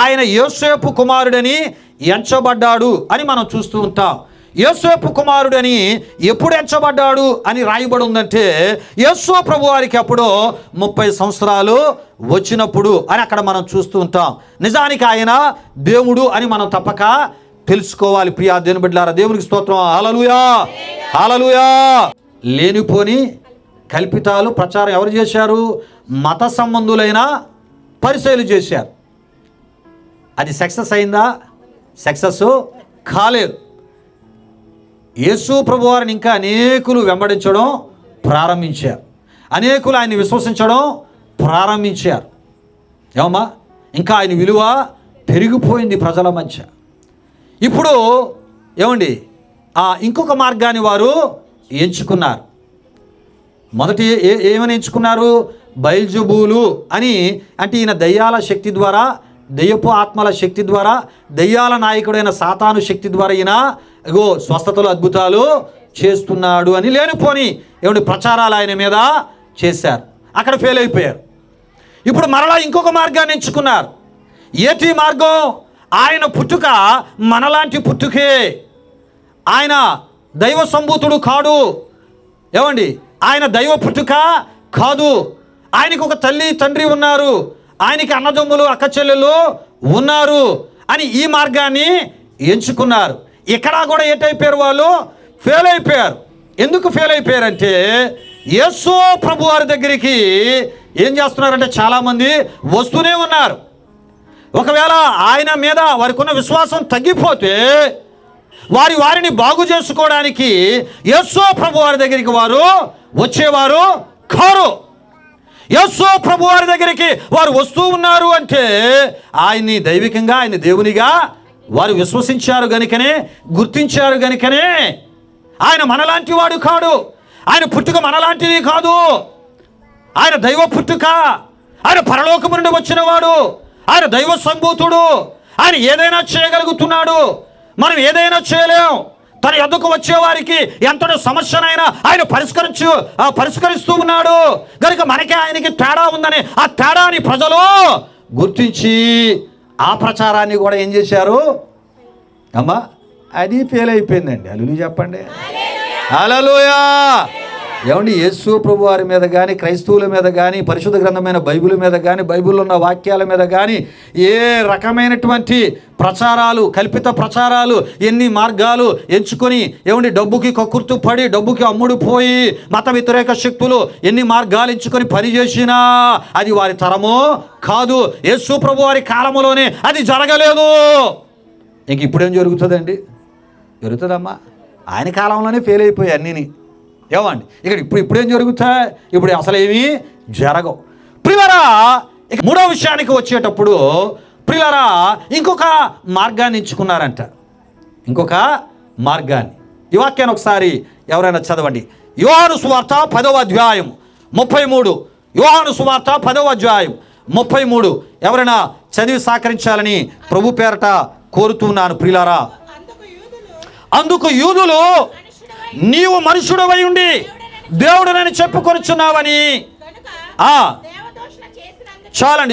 ఆయన యోసేపు కుమారుడని ఎంచబడ్డాడు అని మనం చూస్తూ ఉంటాం. యోసేపు కుమారుడని ఎప్పుడు ఎంచబడ్డాడు అని రాయబడి ఉందంటే యేసు ప్రభు వారికి అప్పుడు 30 సంవత్సరాలు వచ్చినప్పుడు అని అక్కడ మనం చూస్తూ ఉంటాం. నిజానికి ఆయన దేవుడు అని మనం తప్పక తెలుసుకోవాలి. ప్రియా దేవుని బిడ్డలారా, దేవునికి స్తోత్రం. హల్లెలూయా, హల్లెలూయా. లేనిపోని కల్పితాలు ప్రచారం ఎవరు చేశారు? మత సంబంధులైన పరిచర్యలు చేశారు. అది సక్సెస్ అయిందా? సక్సెస్ కాలేదు. యేసు ప్రభు వారిని ఇంకా అనేకులు వెంబడించడం ప్రారంభించారు. అనేకులు ఆయన్ని విశ్వసించడం ప్రారంభించారు. ఏమమ్మా, ఇంకా ఆయన విలువ పెరిగిపోయింది ప్రజల మధ్య. ఇప్పుడు ఇంకొక మార్గాన్ని వారు ఎంచుకున్నారు. మొదటి ఏమని ఎంచుకున్నారు? బయల్జెబూలు అని. అంటే ఈయన దయ్యాల శక్తి ద్వారా, దయ్యపు ఆత్మల శక్తి ద్వారా, దయ్యాల నాయకుడైన సాతాను శక్తి ద్వారా ఈయన స్వస్థతలు అద్భుతాలు చేస్తున్నాడు అని లేనిపోని ప్రచారాలు ఆయన మీద చేశారు. అక్కడ ఫెయిల్ అయిపోయారు. ఇప్పుడు మరలా ఇంకొక మార్గాన్ని ఎంచుకున్నారు. ఏటి మార్గం? ఆయన పుట్టుక మనలాంటి పుట్టుకే. ఆయన దైవ సంభూతుడు కాడు. ఆయన దైవ పుట్టుక కాదు. ఆయనకు ఒక తల్లి తండ్రి ఉన్నారు, ఆయనకి అన్నదమ్ములు అక్క చెల్లెలు ఉన్నారు అని ఈ మార్గాన్ని ఎంచుకున్నారు. ఇక్కడ కూడా ఏటైపోయారు? వాళ్ళు ఫెయిల్ అయిపోయారు. ఎందుకు ఫెయిల్ అయిపోయారంటే యేసు ప్రభు వారి దగ్గరికి ఏం చేస్తున్నారంటే చాలామంది వస్తూనే ఉన్నారు. ఒకవేళ ఆయన మీద వారికి ఉన్న విశ్వాసం తగ్గిపోతే వారిని బాగు చేసుకోవడానికి యేసు ప్రభు వారి దగ్గరికి వారు వచ్చేవారు కారు. యేసు ప్రభు వారి దగ్గరికి వారు వస్తూ ఉన్నారు అంటే ఆయన్ని దైవికంగా, ఆయన దేవునిగా వారు విశ్వసించారు గనుకనే, గుర్తించారు గనుకనే. ఆయన మనలాంటి వాడు కాడు. ఆయన పుట్టుక మనలాంటిది కాదు. ఆయన దైవ పుట్టుక. ఆయన పరలోకము నుండి వచ్చినవాడు. ఆయన దైవ సంభూతుడు. ఆయన ఏదైనా చేయగలుగుతున్నాడు. మనం ఏదైనా చేయలేం. తన యొద్దకు వచ్చేవారికి ఎంతటి సమస్యనైనా ఆయన పరిష్కరిస్తూ ఉన్నాడు. కనుక మనకే ఆయనకి తేడా ఉందని ఆ తేడాని ప్రజలు గుర్తించి ఆ ప్రచారాన్ని కూడా ఏం చేశారు? అమ్మా, అది ఫెయిల్ అయిపోయిందండి. హల్లెలూయా చెప్పండి. హల్లెలూయా. యేసు ప్రభు వారి మీద కానీ, క్రైస్తవుల మీద కానీ, పరిశుద్ధ గ్రంథమైన బైబిల్ మీద కానీ, బైబిల్లో ఉన్న వాక్యాల మీద కానీ ఏ రకమైనటువంటి ప్రచారాలు, కల్పిత ప్రచారాలు, ఎన్ని మార్గాలు ఎంచుకొని డబ్బుకి కక్కుర్తు పడి, డబ్బుకి అమ్ముడు పోయి మత వ్యతిరేక శక్తులు ఎన్ని మార్గాలు ఎంచుకొని పనిచేసినా అది వారి తరమో కాదు. యేసు ప్రభు వారి కాలంలోనే అది జరగలేదు. ఇంక ఇప్పుడేం జరుగుతుందండి? జరుగుతుందమ్మా. ఆయన కాలంలోనే ఫెయిల్ అయిపోయాయి అన్నీని. ఇక్కడ ఇప్పుడేం జరుగుతాయి? ఇప్పుడు అసలు ఏమీ జరగవు. ప్రియులారా, ఇక మూడో విషయానికి వచ్చేటప్పుడు ప్రియులారా ఇంకొక మార్గాన్ని ఎంచుకున్నారంట. ఇంకొక మార్గాన్ని. ఈ వాక్యాన్ని ఒకసారి ఎవరైనా చదవండి. యోహాను సువార్త 10వ అధ్యాయం 33. యోహాను సువార్త 10వ అధ్యాయం 33 ఎవరైనా చదివి సహకరించాలని ప్రభు పేరట కోరుతున్నాను. ప్రియులారా, అందుకు యూదులు నీవు మనుషుడవై ఉండి దేవుడునని చెప్పుకొనుచున్నావని.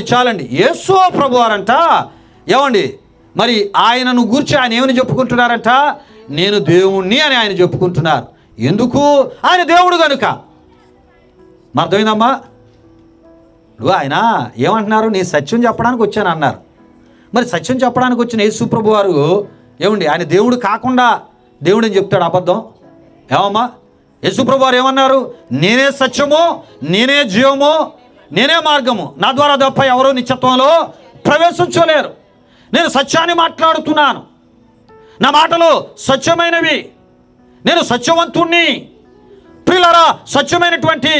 చాలండి. యేసు ప్రభు వారంట మరి ఆయనను గూర్చి ఆయన ఏమని చెప్పుకుంటున్నారంట? నేను దేవుణ్ణి అని ఆయన చెప్పుకుంటున్నారు. ఎందుకు? ఆయన దేవుడు కనుక. అర్థమైందమ్మా? ఇప్పుడు ఆయన ఏమంటున్నారు, నీ సత్యం చెప్పడానికి వచ్చాను అన్నారు. మరి సత్యం చెప్పడానికి వచ్చిన యేసు ప్రభు వారు ఏమండి, ఆయన దేవుడు కాకుండా దేవుడు అని చెప్తాడు అబద్ధం? ఏమమ్మా, యేసు ప్రభు వారు ఏమన్నారు, నేనే సత్యము, నేనే జీవము, నేనే మార్గము, నా ద్వారా తప్ప ఎవరో నిత్యత్వంలో ప్రవేశించలేరు. నేను సత్యాన్ని మాట్లాడుతున్నాను, నా మాటలు సత్యమైనవి, నేను సత్యవంతుణ్ణి. ప్రియులారా, సత్యమైనటువంటి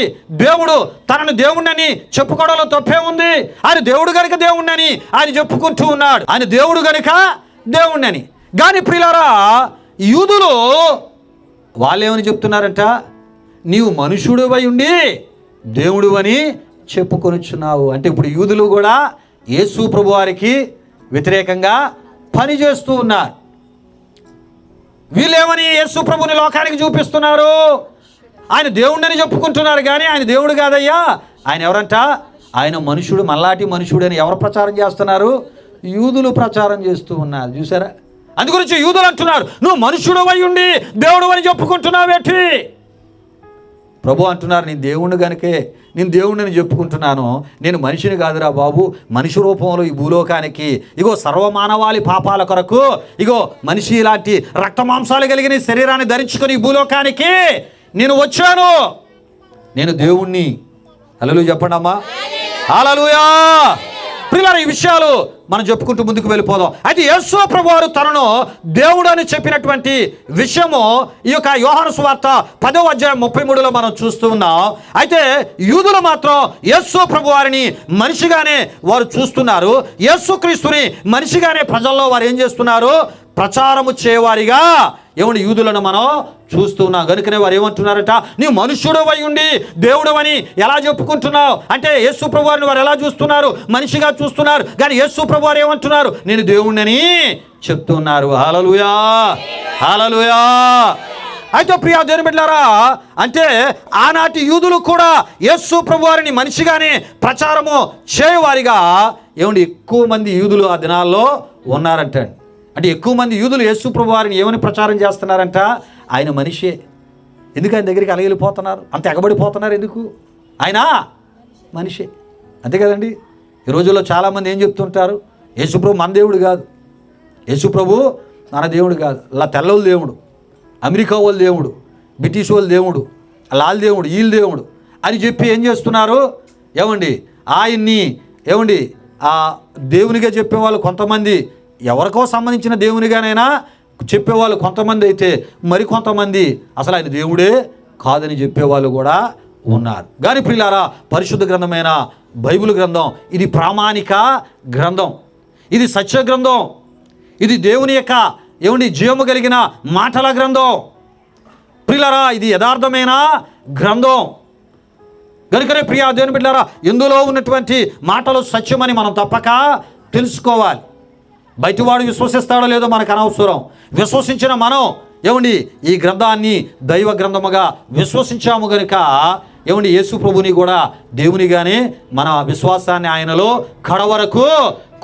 దేవుడు తనను దేవుణ్ణని చెప్పుకోవడంలో తప్పే ఉంది. ఆయన దేవుడు గనుక దేవుణ్ణని ఆయన చెప్పుకుంటూ ఉన్నాడు, ఆయన దేవుడు గనుక దేవుణ్ణని. కానీ ప్రియులారా, యూదులు వాళ్ళేమని చెప్తున్నారంట, నీవు మనుషుడివై ఉండి దేవుడు అని చెప్పుకొనిచున్నావు. అంటే ఇప్పుడు యూదులు కూడా యేసు ప్రభు వారికి వ్యతిరేకంగా పనిచేస్తూ ఉన్నారు. వీళ్ళేమని యేసు ప్రభుని లోకానికి చూపిస్తున్నారు, ఆయన దేవుడిని చెప్పుకుంటున్నారు. కానీ ఆయన దేవుడు కాదయ్యా, ఆయన ఎవరంట, ఆయన మనుషుడు, మల్లాటి మనుషుడు అని ఎవరు ప్రచారం చేస్తున్నారు? యూదులు ప్రచారం చేస్తూ ఉన్నారు. చూసారా? అందుగురించి యూదులు అంటున్నారు, నువ్వు మనుషుడు అయి ఉండి దేవుడు అని చెప్పుకుంటున్నావేటి? ప్రభు అంటున్నారు, నేను దేవుణ్ణి కనుకే నేను దేవుణ్ణి చెప్పుకుంటున్నాను, నేను మనిషిని కాదురా బాబు. మనిషి రూపంలో ఈ భూలోకానికి ఇగో సర్వమానవాళి పాపాల కొరకు ఇగో మనిషి లాంటి రక్త మాంసాలు కలిగిన శరీరాన్ని ధరించుకొని ఈ భూలోకానికి నేను వచ్చాను, నేను దేవుణ్ణి. హల్లెలూయా చెప్పండి అమ్మా, హల్లెలూయా. ప్రియులారా, ఈ విషయాలు మనం చెప్పుకుంటూ ముందుకు వెళ్ళిపోదాం. అయితే యేసు ప్రభు వారు తనను దేవుడు అని చెప్పినటువంటి విషయము ఈ యొక్క యోహాను సువార్త 10వ అధ్యాయం 33లో మనం చూస్తూ ఉన్నాం. అయితే యూదులు మాత్రం యేసు ప్రభు వారిని మనిషిగానే వారు చూస్తున్నారు. యేసుక్రీస్తుని మనిషిగానే ప్రజల్లో వారు ఏం చేస్తున్నారు, ప్రచారము చేయవారిగా ఏమండి యూదులను మనం చూస్తున్నాం. కనుకనే వారు ఏమంటున్నారట, నీవు మనుష్యుడు అయి ఉండి దేవుడు అని ఎలా చెప్పుకుంటున్నావు అంటే, యేసు ప్రభు వారిని వారు ఎలా చూస్తున్నారు, మనిషిగా చూస్తున్నారు. కానీ యేసు ప్రభు వారు ఏమంటున్నారు, నేను దేవుణ్ణని చెప్తున్నారు. హల్లెలూయా, హల్లెలూయా. అయితే ప్రియా దేవుని బిడ్డలారా, అంటే ఆనాటి యూదులు కూడా యేసు ప్రభు వారిని మనిషిగానే ప్రచారము చేయవారిగా ఏమండి ఎక్కువ మంది యూదులు ఆ దినాల్లో ఉన్నారంట. అంటే ఎక్కువ మంది యూదులు యేసు ప్రభు వారిని ఏమని ప్రచారం చేస్తున్నారంట, ఆయన మనిషే. ఎందుకు ఆయన దగ్గరికి అలగిలిపోతున్నారు, అంత ఎగబడిపోతున్నారు ఎందుకు? ఆయన మనిషే, అంతే కదండి. ఈ రోజుల్లో చాలామంది ఏం చెప్తుంటారు, యేసు ప్రభు మన దేవుడు కాదు, యేసు ప్రభు మన దేవుడు కాదు, అలా తెల్లవాళ్ళు దేవుడు, అమెరికా వాళ్ళు దేవుడు, బ్రిటిష్ వాళ్ళు దేవుడు, లాల్ దేవుడు, వీళ్ళ దేవుడు అని చెప్పి ఏం చేస్తున్నారు, ఏమండి ఆయన్ని ఏమండి ఆ దేవునిగా చెప్పేవాళ్ళు కొంతమంది, ఎవరికో సంబంధించిన దేవునిగానైనా చెప్పేవాళ్ళు కొంతమంది, అయితే మరి కొంతమంది అసలు ఆయన దేవుడే కాదని చెప్పేవాళ్ళు కూడా ఉన్నారు. కానీ ప్రియులారా, పరిశుద్ధ గ్రంథమైన బైబిల్ గ్రంథం ఇది ప్రామాణిక గ్రంథం, ఇది సత్య గ్రంథం, ఇది దేవుని యొక్క ఏమండి జీవము కలిగిన మాటల గ్రంథం. ప్రియులారా, ఇది యథార్థమైన గ్రంథం. కనుకనే ప్రియా దేవుని బిడ్డలారా, ఇందులో ఉన్నటువంటి మాటలు సత్యమని మనం తప్పక తెలుసుకోవాలి. బయటివాడు విశ్వసిస్తాడో లేదో మనకు అనవసరం. విశ్వసించిన మనం ఏమండి ఈ గ్రంథాన్ని దైవ గ్రంథముగా విశ్వసించాము కనుక ఏమండి యేసు ప్రభుని కూడా దేవునిగానే మన విశ్వాసాన్ని ఆయనలో కడవరకు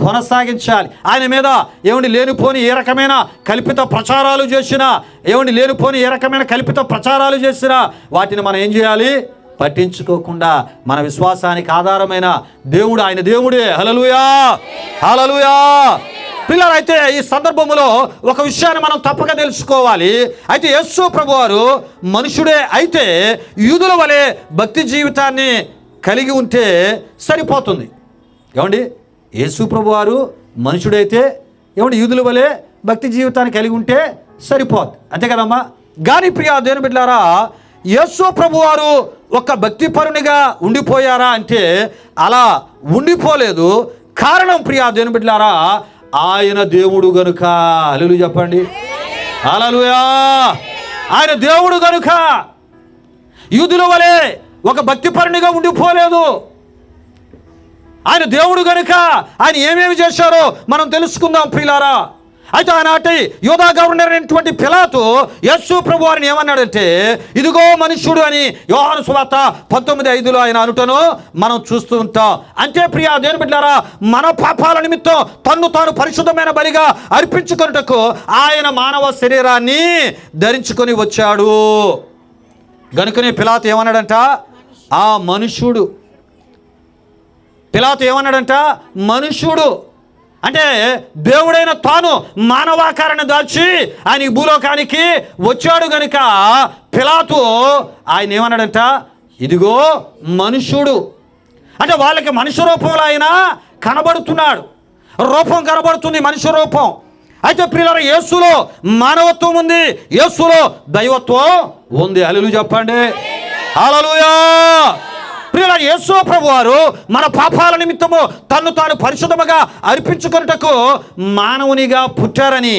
కొనసాగించాలి. ఆయన మీద ఏమండి లేనిపోని ఏ రకమైన కల్పిత ప్రచారాలు చేసినా, ఏమండి లేనిపోని ఏ రకమైన కల్పిత ప్రచారాలు చేసినా వాటిని మనం ఏం చేయాలి, పట్టించుకోకుండా మన విశ్వాసానికి ఆధారమైన దేవుడు ఆయన దేవుడే. హల్లెలూయా, హల్లెలూయా. పిల్లలైతే ఈ సందర్భంలో ఒక విషయాన్ని మనం తప్పక తెలుసుకోవాలి. అయితే యేసు ప్రభువారు మనుషుడే అయితే యూదుల వలె భక్తి జీవితాన్ని కలిగి ఉంటే సరిపోతుంది. ఏమండి యేసు ప్రభువారు మనుషుడైతే ఏమండి యూదుల వలె భక్తి జీవితాన్ని కలిగి ఉంటే సరిపోద్ది, అంతే కదమ్మా. కానీ ప్రియా దేవుని బిడ్డలారా, యేసు ప్రభువారు ఒక భక్తిపరునిగా ఉండిపోయారా అంటే అలా ఉండిపోలేదు. కారణం ప్రియా దేవుని బిడ్డలారా, ఆయన దేవుడు గనుక. హల్లెలూయా చెప్పండి, హల్లెలూయా. ఆయన దేవుడు గనుక యూదుల వలె ఒక భక్తిపరునిగా ఉండిపోలేదు. ఆయన దేవుడు గనుక ఆయన ఏమేమి చేశారో మనం తెలుసుకుందాం ప్రియులారా. అయితే ఆనాటి యూదా గవర్నర్ అయినటువంటి పిలాతు యేసు ప్రభు వారిని ఏమన్నాడంటే, ఇదిగో మనుష్యుడు అని యోహాను సువార్త 19:5 ఆయన అనుటను మనం చూస్తూ ఉంటాం. అంటే ప్రియా దేవుని బిడ్డలారా, మన పాపాల నిమిత్తం తన్ను తాను పరిశుద్ధమైన బలిగా అర్పించుకొనుటకు ఆయన మానవ శరీరాన్ని ధరించుకొని వచ్చాడు. గనుకనే పిలాతు ఏమన్నాడంట, ఆ మనుష్యుడు పిలాతు ఏమన్నాడంట? మనుష్యుడు అంటే దేవుడైన తాను మానవాకారాన్ని దాల్చి ఆయన ఈ భూలోకానికి వచ్చాడు గనుక పిలాతు ఆయన ఏమన్నాడంట? ఇదిగో మనుష్యుడు. అంటే వాళ్ళకి మనుష్య రూపంలో ఆయన కనబడుతున్నాడు, రూపం కనబడుతుంది, మనుష్య రూపం. అయితే ప్రియులారా, యేసులో మానవత్వం ఉంది, యేసులో దైవత్వం ఉంది. హల్లెలూయా చెప్పండి, హల్లెలూయా. ప్రియులారా, యేసు ప్రభువారు మన పాపాల నిమిత్తము తన్ను తాను పరిశుద్ధముగా అర్పించుకొనుటకు మానవునిగా పుట్టారని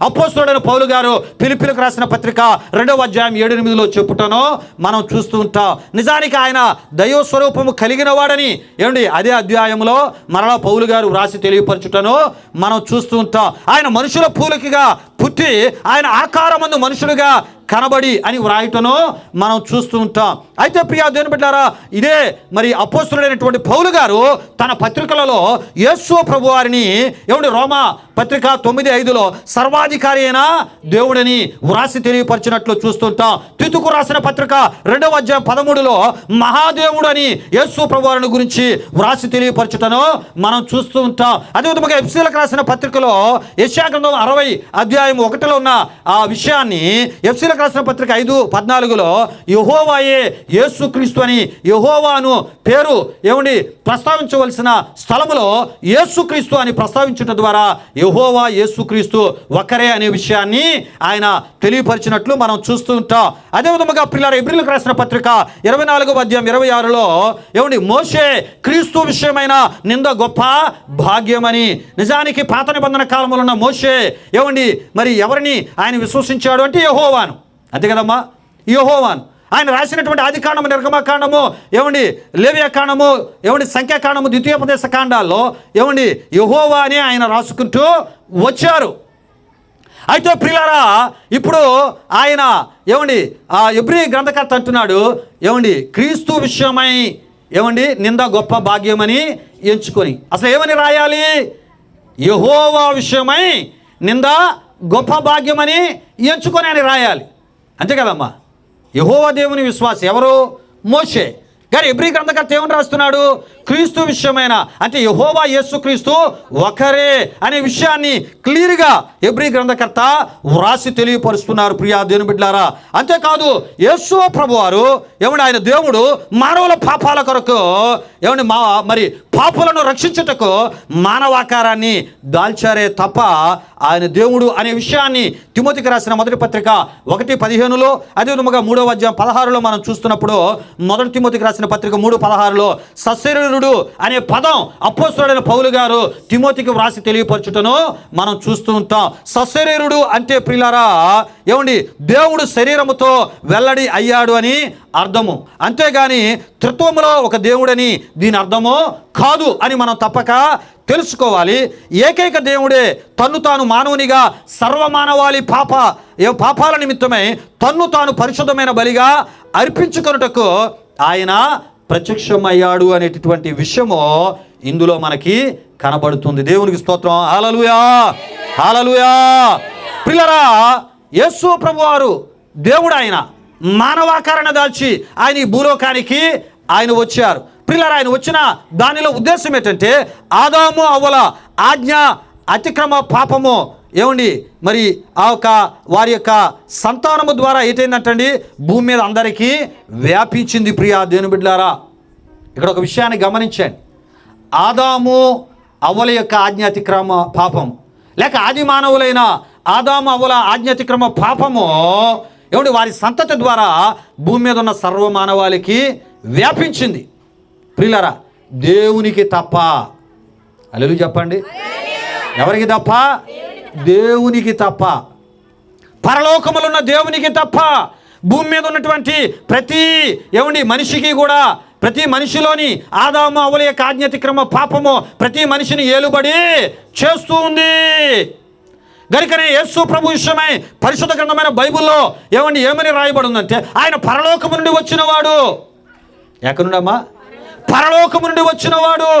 అపోస్తలుడైన పౌలు గారు ఫిలిప్పీయులకు రాసిన పత్రిక 2వ అధ్యాయం 7-8లో చెప్పుటను మనం చూస్తూ ఉంటాం. నిజానికి ఆయన దైవ స్వరూపము కలిగిన వాడని అదే అధ్యాయంలో మరలా పౌలు గారు వ్రాసి తెలియపరచుటను మనం చూస్తూ ఉంటాం. ఆయన మనుషుల పోలికగా పుట్టి ఆయన ఆకారమందు మనుషులుగా కనబడి అని వ్రాయటను మనం చూస్తూ ఉంటాం. అయితే ప్రియా దేవుని బిడ్డలారా, ఇదే మరి అపోస్తలుడైనటువంటి పౌలు గారు తన పత్రికలలో యేసు ప్రభువారిని రోమా పత్రిక 9:5లో సర్వాధికారి అయిన దేవుడని వ్రాసి తెలియపరిచినట్లు చూస్తుంటాం. తితుకు రాసిన పత్రిక 2వ అధ్యాయం 13లో మహాదేవుడు అని యేసు ప్రభువారిని గురించి వ్రాసి తెలియపరచుటను మనం చూస్తూ ఉంటాం. అదేవిధంగా ఎఫెసీయులకు రాసిన పత్రికలో యెషయా గ్రంథం 60 అధ్యాయం 1లో ఉన్న ఆ విషయాన్ని ఎఫెసీయులకు రాసిన పత్రిక 5:14లో యెహోవాయే యేసుక్రీస్తు అని యెహోవాను పేరు ప్రస్తావించవలసిన స్థలములో యేసుక్రీస్తు అని ప్రస్తావించడం ద్వారా యెహోవా యేసుక్రీస్తు ఒకరే అనే విషయాన్ని ఆయన తెలియపరిచినట్లు మనం చూస్తూ ఉంటాం. అదేవిధంగా ప్రియులారా, హెబ్రీయులకు రాసిన పత్రిక 24వ అధ్యాయం 26లో మోషే క్రీస్తు విషయమైన నింద గొప్ప భాగ్యమని. నిజానికి పాత నిబంధన కాలంలో ఉన్న మోషే మరి ఎవరిని ఆయన విశ్వసించాడు అంటే యెహోవాను, అంతే కదమ్మా, యెహోవాను. ఆయన రాసినటువంటి ఆది కాండము, నిర్గమకాండము, లేవియా కాండము, సంఖ్యాకాండము, ద్వితీయోపదేశ కాండాల్లో యెహోవా అని ఆయన రాసుకుంటూ వచ్చారు. అయితే ప్రియులారా, ఇప్పుడు ఆయన ఆ హెబ్రీ గ్రంథకర్త అంటున్నాడు క్రీస్తు విషయమై నింద గొప్ప భాగ్యమని ఎంచుకొని. అసలు ఏమని రాయాలి? యెహోవా విషయమై నింద గొప్ప భాగ్యమని ఎంచుకొని అని రాయాలి, అంతే కదమ్మా. యెహోవా దేవుని విశ్వాసి ఎవరు? మోషే. కానీ హెబ్రీ గ్రంథకర్త ఏమని రాస్తున్నాడు? క్రీస్తు విషయమైన అంటే యెహోవా యేసుక్రీస్తు ఒకరే అనే విషయాన్ని క్లియర్గా హెబ్రీ గ్రంథకర్త వ్రాసి తెలియపరుస్తున్నారు. ప్రియా దేవుని బిడ్డలారా, అంతేకాదు యేసు ప్రభువారు ఆయన దేవుడు మానవుల పాపాల కొరకు మరి పాపులను రక్షించుటకు మానవాకారాన్ని దాల్చారే తప్ప ఆయన దేవుడు అనే విషయాన్ని తిమోతికి రాసిన మొదటి పత్రిక 1:15లో అదేవిధంగా 3వ అధ్యాయం 16లో మనం చూస్తున్నప్పుడు మొదటి తిమోతికి రాసిన పత్రిక 3:16లో సశరీరుడు అనే పదం అపోస్తలుడైన పౌలు గారు తిమోతికి వ్రాసి తెలియపరచుటను మనం చూస్తూ ఉంటాం. సశరీరుడు అంటే ప్రియులారా దేవుడు శరీరముతో వెల్లడి అయ్యాడు అని అర్థము, అంతేగాని త్రిత్వములో ఒక దేవుడని దీని అర్థము కాదు అని మనం తప్పక తెలుసుకోవాలి. ఏకైక దేవుడే తన్ను తాను మానవునిగా సర్వమానవాళి పాపాల నిమిత్తమై తన్ను తాను పరిశుద్ధమైన బలిగా అర్పించుకొనుటకు ఆయన ప్రత్యక్షమయ్యాడు అనేటటువంటి విషయము ఇందులో మనకి కనబడుతుంది. దేవునికి స్తోత్రం, హల్లెలూయా, హల్లెలూయా. ప్రియులారా, యేసు ప్రభువారు దేవుడు, ఆయన మానవాకారాన్ని దాల్చి ఆయన ఈ భూలోకానికి ఆయన వచ్చారు. ప్రియులారా, ఆయన వచ్చిన దానిలో ఉద్దేశం ఏంటంటే ఆదాము అవ్వల ఆజ్ఞ అతిక్రమ పాపము మరి వారి యొక్క సంతానము ద్వారా ఏంటంటండి భూమి మీద అందరికీ వ్యాపించింది. ప్రియా దేవుని బిడ్డలారా, ఇక్కడ ఒక విషయాన్ని గమనించండి. ఆదాము అవ్వల యొక్క ఆజ్ఞాతిక్రమ పాపం లేక ఆది మానవులైన ఆదాము అవ్వల ఆజ్ఞాతిక్రమ పాపము వారి సంతతి ద్వారా భూమి మీద ఉన్న సర్వమానవాళికి వ్యాపించింది. ప్రియులారా, దేవునికి తప్ప, హల్లెలూయా చెప్పండి, ఎవరికి తప్ప? దేవునికి తప్ప, పరలోకములో ఉన్న దేవునికి తప్ప, భూమి మీద ఉన్నటువంటి ప్రతి మనిషికి కూడా, ప్రతి మనిషిలోని ఆదాము అవ్వల యొక్క ఆజ్ఞాతిక్రమ పాపము ప్రతి మనిషిని ఏలుబడి చేస్తూ ఉంది. గనుకనే యేసు ప్రభు విషయమై పరిశుద్ధ గ్రంథమైన బైబిల్లో ఏమని రాయబడి ఉందంటే ఆయన పరలోకము నుండి వచ్చినవాడు. ఎక్కడుండమ్మా? పరలోకము నుండి వచ్చినవాడు,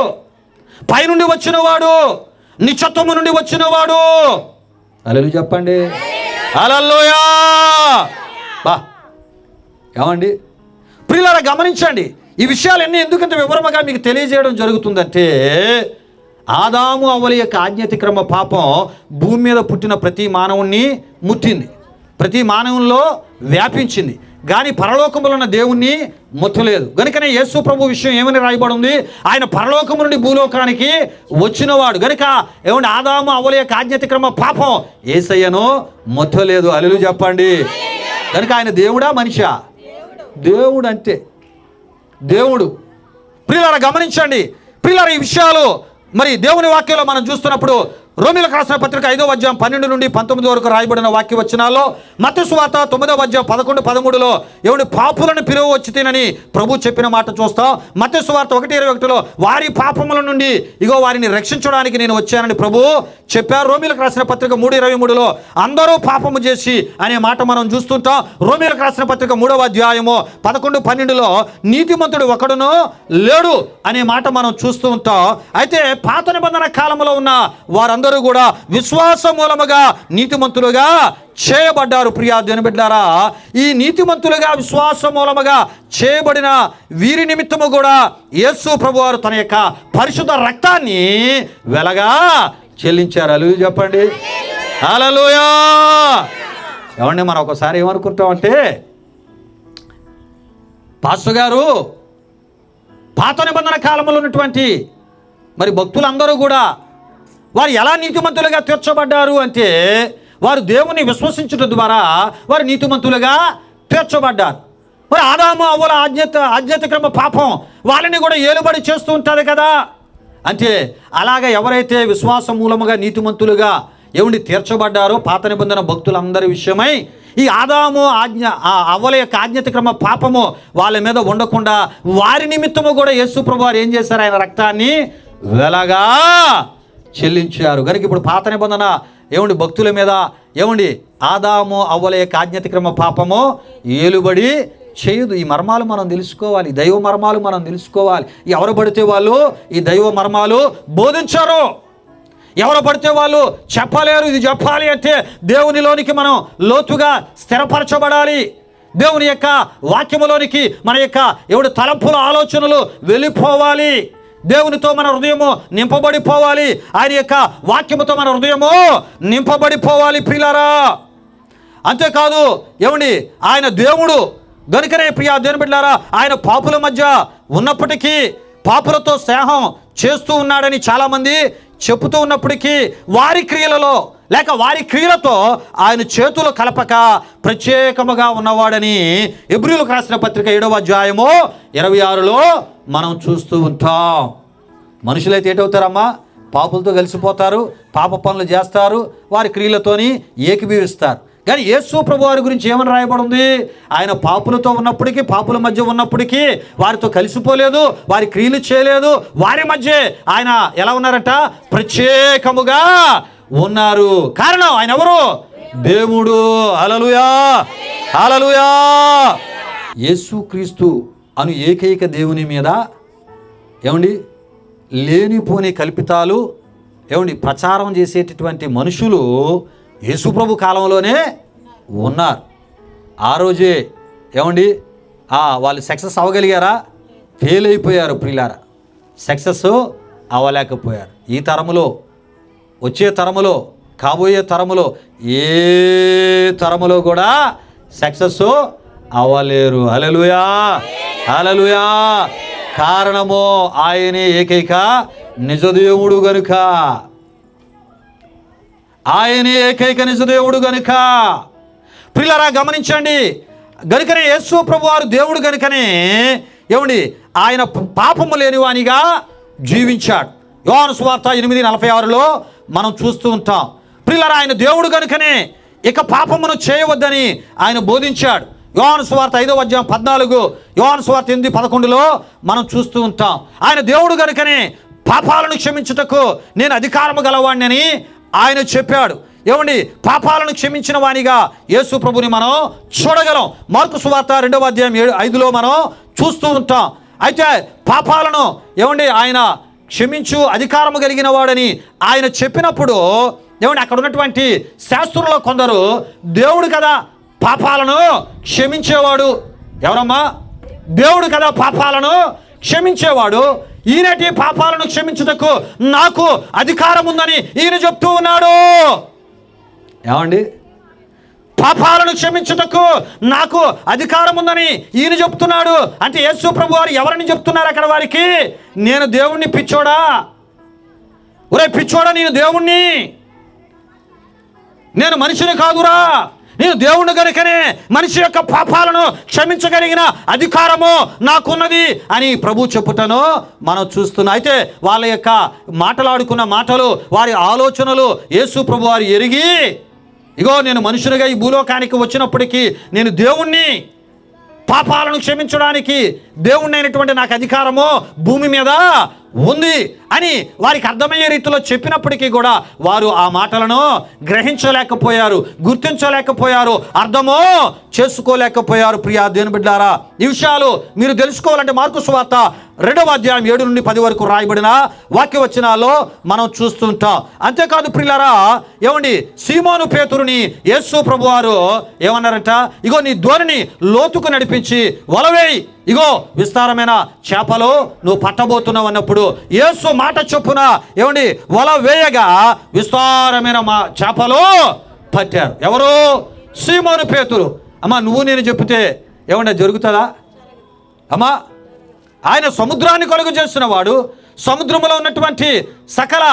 పైనుండి వచ్చినవాడు, నిత్యత్వము నుండి వచ్చినవాడు. హల్లెలూయా చెప్పండి, హల్లెలూయా. ఏమండి ప్రియులారా, గమనించండి, ఈ విషయాలన్నీ ఎందుకంత వివరముగా మీకు తెలియజేయడం జరుగుతుందంటే, ఆదాము అవ్వల యొక్క ఆజ్ఞాతిక్రమ పాపం భూమి మీద పుట్టిన ప్రతి మానవుణ్ణి ముట్టింది, ప్రతి మానవుల్లో వ్యాపించింది, కానీ పరలోకములో ఉన్న దేవుణ్ణి ముట్టలేదు. కనుకనే యేసు ప్రభు విషయం ఏమని రాయబడి ఉంది? ఆయన పరలోకము నుండి భూలోకానికి వచ్చినవాడు గనుక ఏమంటే ఆదాము అవ్వల యొక్క ఆజ్ఞాతిక్రమ పాపం యేసయ్యను ముట్టలేదు. హల్లెలూయా చెప్పండి. కనుక ఆయన దేవుడా మనిషా? దేవుడు. అంతే, దేవుడు. ప్రియులారా గమనించండి. ప్రియులారా ఈ విషయాలు మరి దేవుని వాక్యంలో మనం చూస్తున్నప్పుడు రోమీయులకు రాసిన పత్రిక 5వ అధ్యాయం 12 నుండి 19 వరకు రాయబడిన వాక్య వచనాల్లో, మత్తయి సువార్త 9వ అధ్యాయం 11, 13లో ఏమంటే పాపులను పిలువ వచ్చితేనని ప్రభు చెప్పిన మాట చూస్తాం. మత్తయి సువార్త 1:21లో వారి పాపముల నుండి ఇగో వారిని రక్షించడానికి నేను వచ్చానని ప్రభు చెప్పారు. రోమీయులకు రాసిన పత్రిక 3:23లో అందరూ పాపము చేసి అనే మాట మనం చూస్తుంటాం. రోమీయులకు రాసిన పత్రిక 3వ అధ్యాయము 11, 12లో నీతిమంతుడు ఒకడును లేడు అనే మాట మనం చూస్తూ ఉంటాం. అయితే పాత నిబంధన కాలంలో ఉన్న వారందరూ కూడా విశ్వాస మూలముగా నీతిమంతులుగా చేయబడ్డారు. ప్రియా దేవుని బిడ్డలారా, ఈ నీతిమంతులుగా విశ్వాస మూలముగా చేయబడిన వీరి నిమిత్తము కూడా యేసు ప్రభువారు తన యొక్క పరిశుద్ధ రక్తాన్ని వెలగా చెల్లించారు. హల్లెలూయా చెప్పండి. హల్లెలూయా. ఏమండి, మనం ఒకసారి ఏమనుకుంటామంటే, పాస్టర్ గారు పాత నిబంధన కాలంలో ఉన్నటువంటి మరి భక్తులందరూ కూడా వారు ఎలా నీతిమంతులుగా తీర్చబడ్డారు అంటే, వారు దేవుని విశ్వసించడం ద్వారా వారు నీతిమంతులుగా తీర్చబడ్డారు. మరి ఆదాము అవ్వల ఆజ్ఞాతిక్రమ పాపం వాళ్ళని కూడా ఏలుబడి చేస్తూ ఉంటుంది కదా. అంటే అలాగే ఎవరైతే విశ్వాసం మూలముగా నీతిమంతులుగా ఏమండి తీర్చబడ్డారో పాత నిబంధన భక్తులందరి విషయమై ఈ ఆదాము అవ్వల యొక్క ఆజ్ఞాతిక్రమ పాపము వాళ్ళ మీద ఉండకుండా వారి నిమిత్తము కూడా యేసు ప్రభువారు ఏం చేశారు? ఆయన రక్తాన్ని వెలగా చెల్లించారు. కనుక ఇప్పుడు పాత నిబంధన ఏమండి భక్తుల మీద ఏమండి ఆదాము అవ్వల యొక్క ఆజ్ఞాతిక్రమ పాపము ఏలుబడి చేయదు. ఈ మర్మాలు మనం తెలుసుకోవాలి, దైవ మర్మాలు మనం తెలుసుకోవాలి. ఎవరు పడితే వాళ్ళు ఈ దైవ మర్మాలు బోధించారు, ఎవరు పడితే వాళ్ళు చెప్పలేరు. ఇది చెప్పాలి అంటే దేవునిలోనికి మనం లోతుగా స్థిరపరచబడాలి. దేవుని యొక్క వాక్యములోనికి మన యొక్క ఎవడి తలంపుల ఆలోచనలు వెళ్ళిపోవాలి. దేవునితో మన హృదయము నింపబడిపోవాలి. ఆయన యొక్క వాక్యముతో మన హృదయము నింపబడిపోవాలి ప్రియులారా. అంతేకాదు ఏమండి ఆయన దేవుడు గనుకనే ప్రియా దేవుని బిడ్డలారా, ఆయన పాపుల మధ్య ఉన్నప్పటికీ పాపులతో స్నేహం చేస్తూ ఉన్నాడని చాలామంది చెబుతూ ఉన్నప్పటికీ వారి క్రియలలో లేక వారి క్రియలతో ఆయన చేతులు కలపక ప్రత్యేకముగా ఉన్నవాడని హెబ్రీయులకు రాసిన పత్రిక 7వ అధ్యాయము 26లో మనం చూస్తూ ఉంటాం. మనుషులైతే ఏటవుతారమ్మా? పాపులతో కలిసిపోతారు, పాప పనులు చేస్తారు, వారి క్రియలతోని ఏకీభవిస్తారు. కానీ యేసు ప్రభువారి గురించి ఏమని రాయబడి ఉంది? ఆయన పాపులతో ఉన్నప్పటికీ, పాపుల మధ్య ఉన్నప్పటికీ వారితో కలిసిపోలేదు, వారి క్రియలు చేయలేదు. వారి మధ్య ఆయన ఎలా ఉన్నారంట? ప్రత్యేకముగా ఉన్నారు. కారణం ఆయన ఎవరు? దేవుడు. హల్లెలూయా, హల్లెలూయా. యేసుక్రీస్తు అను ఏకైక దేవుని మీద ఏమండి లేనిపోని కల్పితాలు ఏమండి ప్రచారం చేసేటటువంటి మనుషులు యేసుప్రభు కాలంలోనే ఉన్నారు. ఆ రోజే ఏమండి వాళ్ళు సక్సెస్ అవ్వగలిగారా? ఫెయిల్ అయిపోయారు ప్రియులారా, సక్సెస్ అవ్వలేకపోయారు. ఈ తరములో, వచ్చే తరములో, కాబోయే తరములో ఏ తరములో కూడా సక్సెస్ అవ్వలేరు. హల్లెలూయా, హల్లెలూయా. కారణము ఆయనే ఏకైక నిజదేవుడు గనుక, ఆయనే ఏకైక నిజదేవుడు గనుక. ప్రియులారా గమనించండి. గనుకనే యేసు ప్రభువారు దేవుడు గనుకనే ఏమండి ఆయన పాపము లేనివానిగా జీవించాడు. యోహాను సువార్త 8:46లో మనం చూస్తూ ఉంటాం. ప్రియులారా ఆయన దేవుడు గనుకనే ఇక పాపమును చేయవద్దని ఆయన బోధించాడు. యోహాను సువార్త 5వ అధ్యాయం 14, యోహాను సువార్త 8:11లో మనం చూస్తూ ఉంటాం. ఆయన దేవుడు గనుకనే పాపాలను క్షమించుటకు నేను అధికారము గలవాడిని అని ఆయన చెప్పాడు. ఏమండి పాపాలను క్షమించిన వానిగా యేసు ప్రభుని మనం చూడగలం. మార్కు సువార్త 2వ అధ్యాయం 5లో మనం చూస్తూ ఉంటాం. అయితే పాపాలను ఏమండి ఆయన క్షమించు అధికారము కలిగిన వాడని ఆయన చెప్పినప్పుడు ఏమండి అక్కడ ఉన్నటువంటి శాస్త్రుల్లో కొందరు దేవుడు కదా పాపాలను క్షమించేవాడు, ఎవరమ్మా? దేవుడు కదా పాపాలను క్షమించేవాడు. ఈయనటి పాపాలను క్షమించుటకు నాకు అధికారం ఉందని ఈయన చెప్తూ ఉన్నాడు. ఏమండి, పాపాలను క్షమించుటకు నాకు అధికారం ఉందని ఈయన చెప్తున్నాడు. అంటే యేసు ప్రభు వారు ఎవరిని చెప్తున్నారు అక్కడ వారికి? నేను దేవుణ్ణి పిచ్చోడా, ఒరే పిచ్చోడా, నేను దేవుణ్ణి, నేను మనిషిని కాదురా, నేను దేవుని కనుకనే మనిషి యొక్క పాపాలను క్షమించగలిగిన అధికారము నాకున్నది అని ప్రభు చెప్పుటను మనం చూస్తున్నాం. అయితే వాళ్ళ యొక్క మాటలాడుకున్న మాటలు, వారి ఆలోచనలు యేసు ప్రభు వారు ఎరిగి, ఇగో నేను మనుషునిగా ఈ భూలోకానికి వచ్చినప్పటికీ నేను దేవుణ్ణి, పాపాలను క్షమించడానికి దేవుణ్ణి అయినటువంటి నాకు అధికారము భూమి మీద ఉంది అని వారికి అర్థమయ్యే రీతిలో చెప్పినప్పటికీ కూడా వారు ఆ మాటలను గ్రహించలేకపోయారు, గుర్తించలేకపోయారు, అర్థమో చేసుకోలేకపోయారు. ప్రియా దేవుని బిడ్డలారా, ఈ విషయాలు మీరు తెలుసుకోవాలంటే మార్కు సువార్త 2వ అధ్యాయం 7 నుండి 10 వరకు రాయబడిన వాక్యవచనాల్లో మనం చూస్తుంటాం. అంతేకాదు ప్రియులారా, ఏమండి, సీమోను పేతురుని యేసు ప్రభువారు ఏమన్నారంట? ఇగో నీ ధోనిని లోతుకు నడిపించి వలవేయి, ఇగో విస్తారమైన చేపలు నువ్వు పట్టబోతున్నావు అన్నప్పుడు యేసు మాట చొప్పున ఏమండి వల వేయగా విస్తారమైన చేపలు పట్టారు. ఎవరు? సీమోను పేతురు. అమ్మా, నువ్వు నేను చెప్తే ఏమన్నా జరుగుతుందా? అమ్మా, ఆయన సముద్రాన్ని కలుగు చేస్తున్న వాడు, సముద్రంలో ఉన్నటువంటి సకల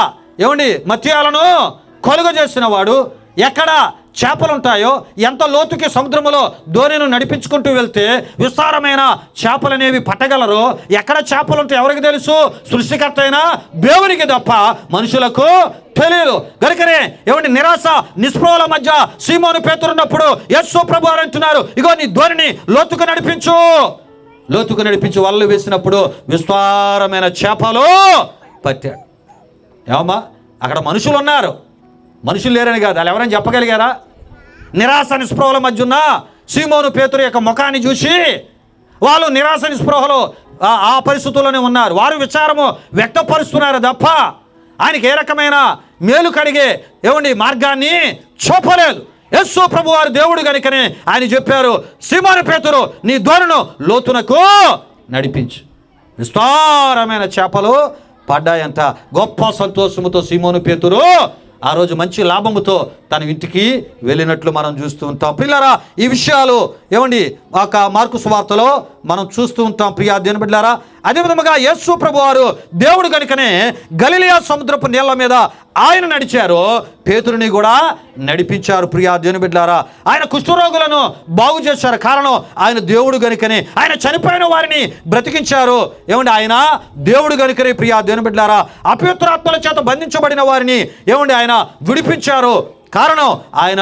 ఏమండి మత్స్యాలను కలుగు చేసిన వాడు. ఎక్కడ చేపలు ఉంటాయో, ఎంత లోతుకి సముద్రంలో ధోనిను నడిపించుకుంటూ వెళ్తే విస్తారమైన చేపలు అనేవి పట్టగలరు. ఎక్కడ చేపలు ఉంటాయి ఎవరికి తెలుసు? సృష్టికర్త అయినా దేవునికి తప్ప మనుషులకు తెలియదు. కనుకనే ఏమండి నిరాశ నిస్పృహల మధ్య సీమోను పేతురున్నప్పుడు యేసు ప్రభువారు అంటున్నారు, ఇగో నీ ధోనిని లోతుకు నడిపించు. లోతుకు నడిపించి వలలు వేసినప్పుడు విస్తారమైన చేపలు పట్టాడు. ఏమమ్మా, అక్కడ మనుషులు ఉన్నారు, మనుషులు లేరని కాదు, వాళ్ళు ఎవరైనా చెప్పగలిగారా? నిరాశ నిస్పృహల మధ్య ఉన్న సీమోను పేతురు యొక్క ముఖాన్ని చూసి వాళ్ళు నిరాశ నిస్పృహలో ఆ పరిస్థితుల్లోనే ఉన్నారు. వారు విచారము వ్యక్తపరుస్తున్నారు తప్ప ఆయనకి ఏ రకమైన మేలు కడిగే ఏమండి మార్గాన్ని చూపలేదు. యేసు ప్రభు వారు దేవుడు కనుకనే ఆయన చెప్పారు, సీమోను పేతురు నీ ధోనిను లోతునకు నడిపించు. విస్తారమైన చేపలు పడ్డాయంట. గొప్ప సంతోషముతో సీమోను పేతురు ఆ రోజు మంచి లాభముతో తన ఇంటికి వెళ్ళినట్లు మనం చూస్తూ ఉంటాం. పిల్లరా, ఈ విషయాలు ఏమండి ఒక మార్కు సువార్తలో మనం చూస్తూ ఉంటాం. ప్రియా దేవుని బిడ్డలారా, అదే విధముగా యేసు ప్రభువారు దేవుడు కనుకనే గలిలయ సముద్రపు నీళ్ల మీద ఆయన నడిచారు, పేతురుని కూడా నడిపించారు. ప్రియా దేవుని బిడ్డలారా, ఆయన కుష్ఠరోగులను బాగు చేశారు. కారణం ఆయన దేవుడు కనుకనే. ఆయన చనిపోయిన వారిని బ్రతికించారు. ఏమండి, ఆయన దేవుడు కనుకనే. ప్రియా దేవుని బిడ్డలారా, అపవిత్రాత్మల చేత బంధించబడిన వారిని ఏమండి ఆయన విడిపించారు. కారణం ఆయన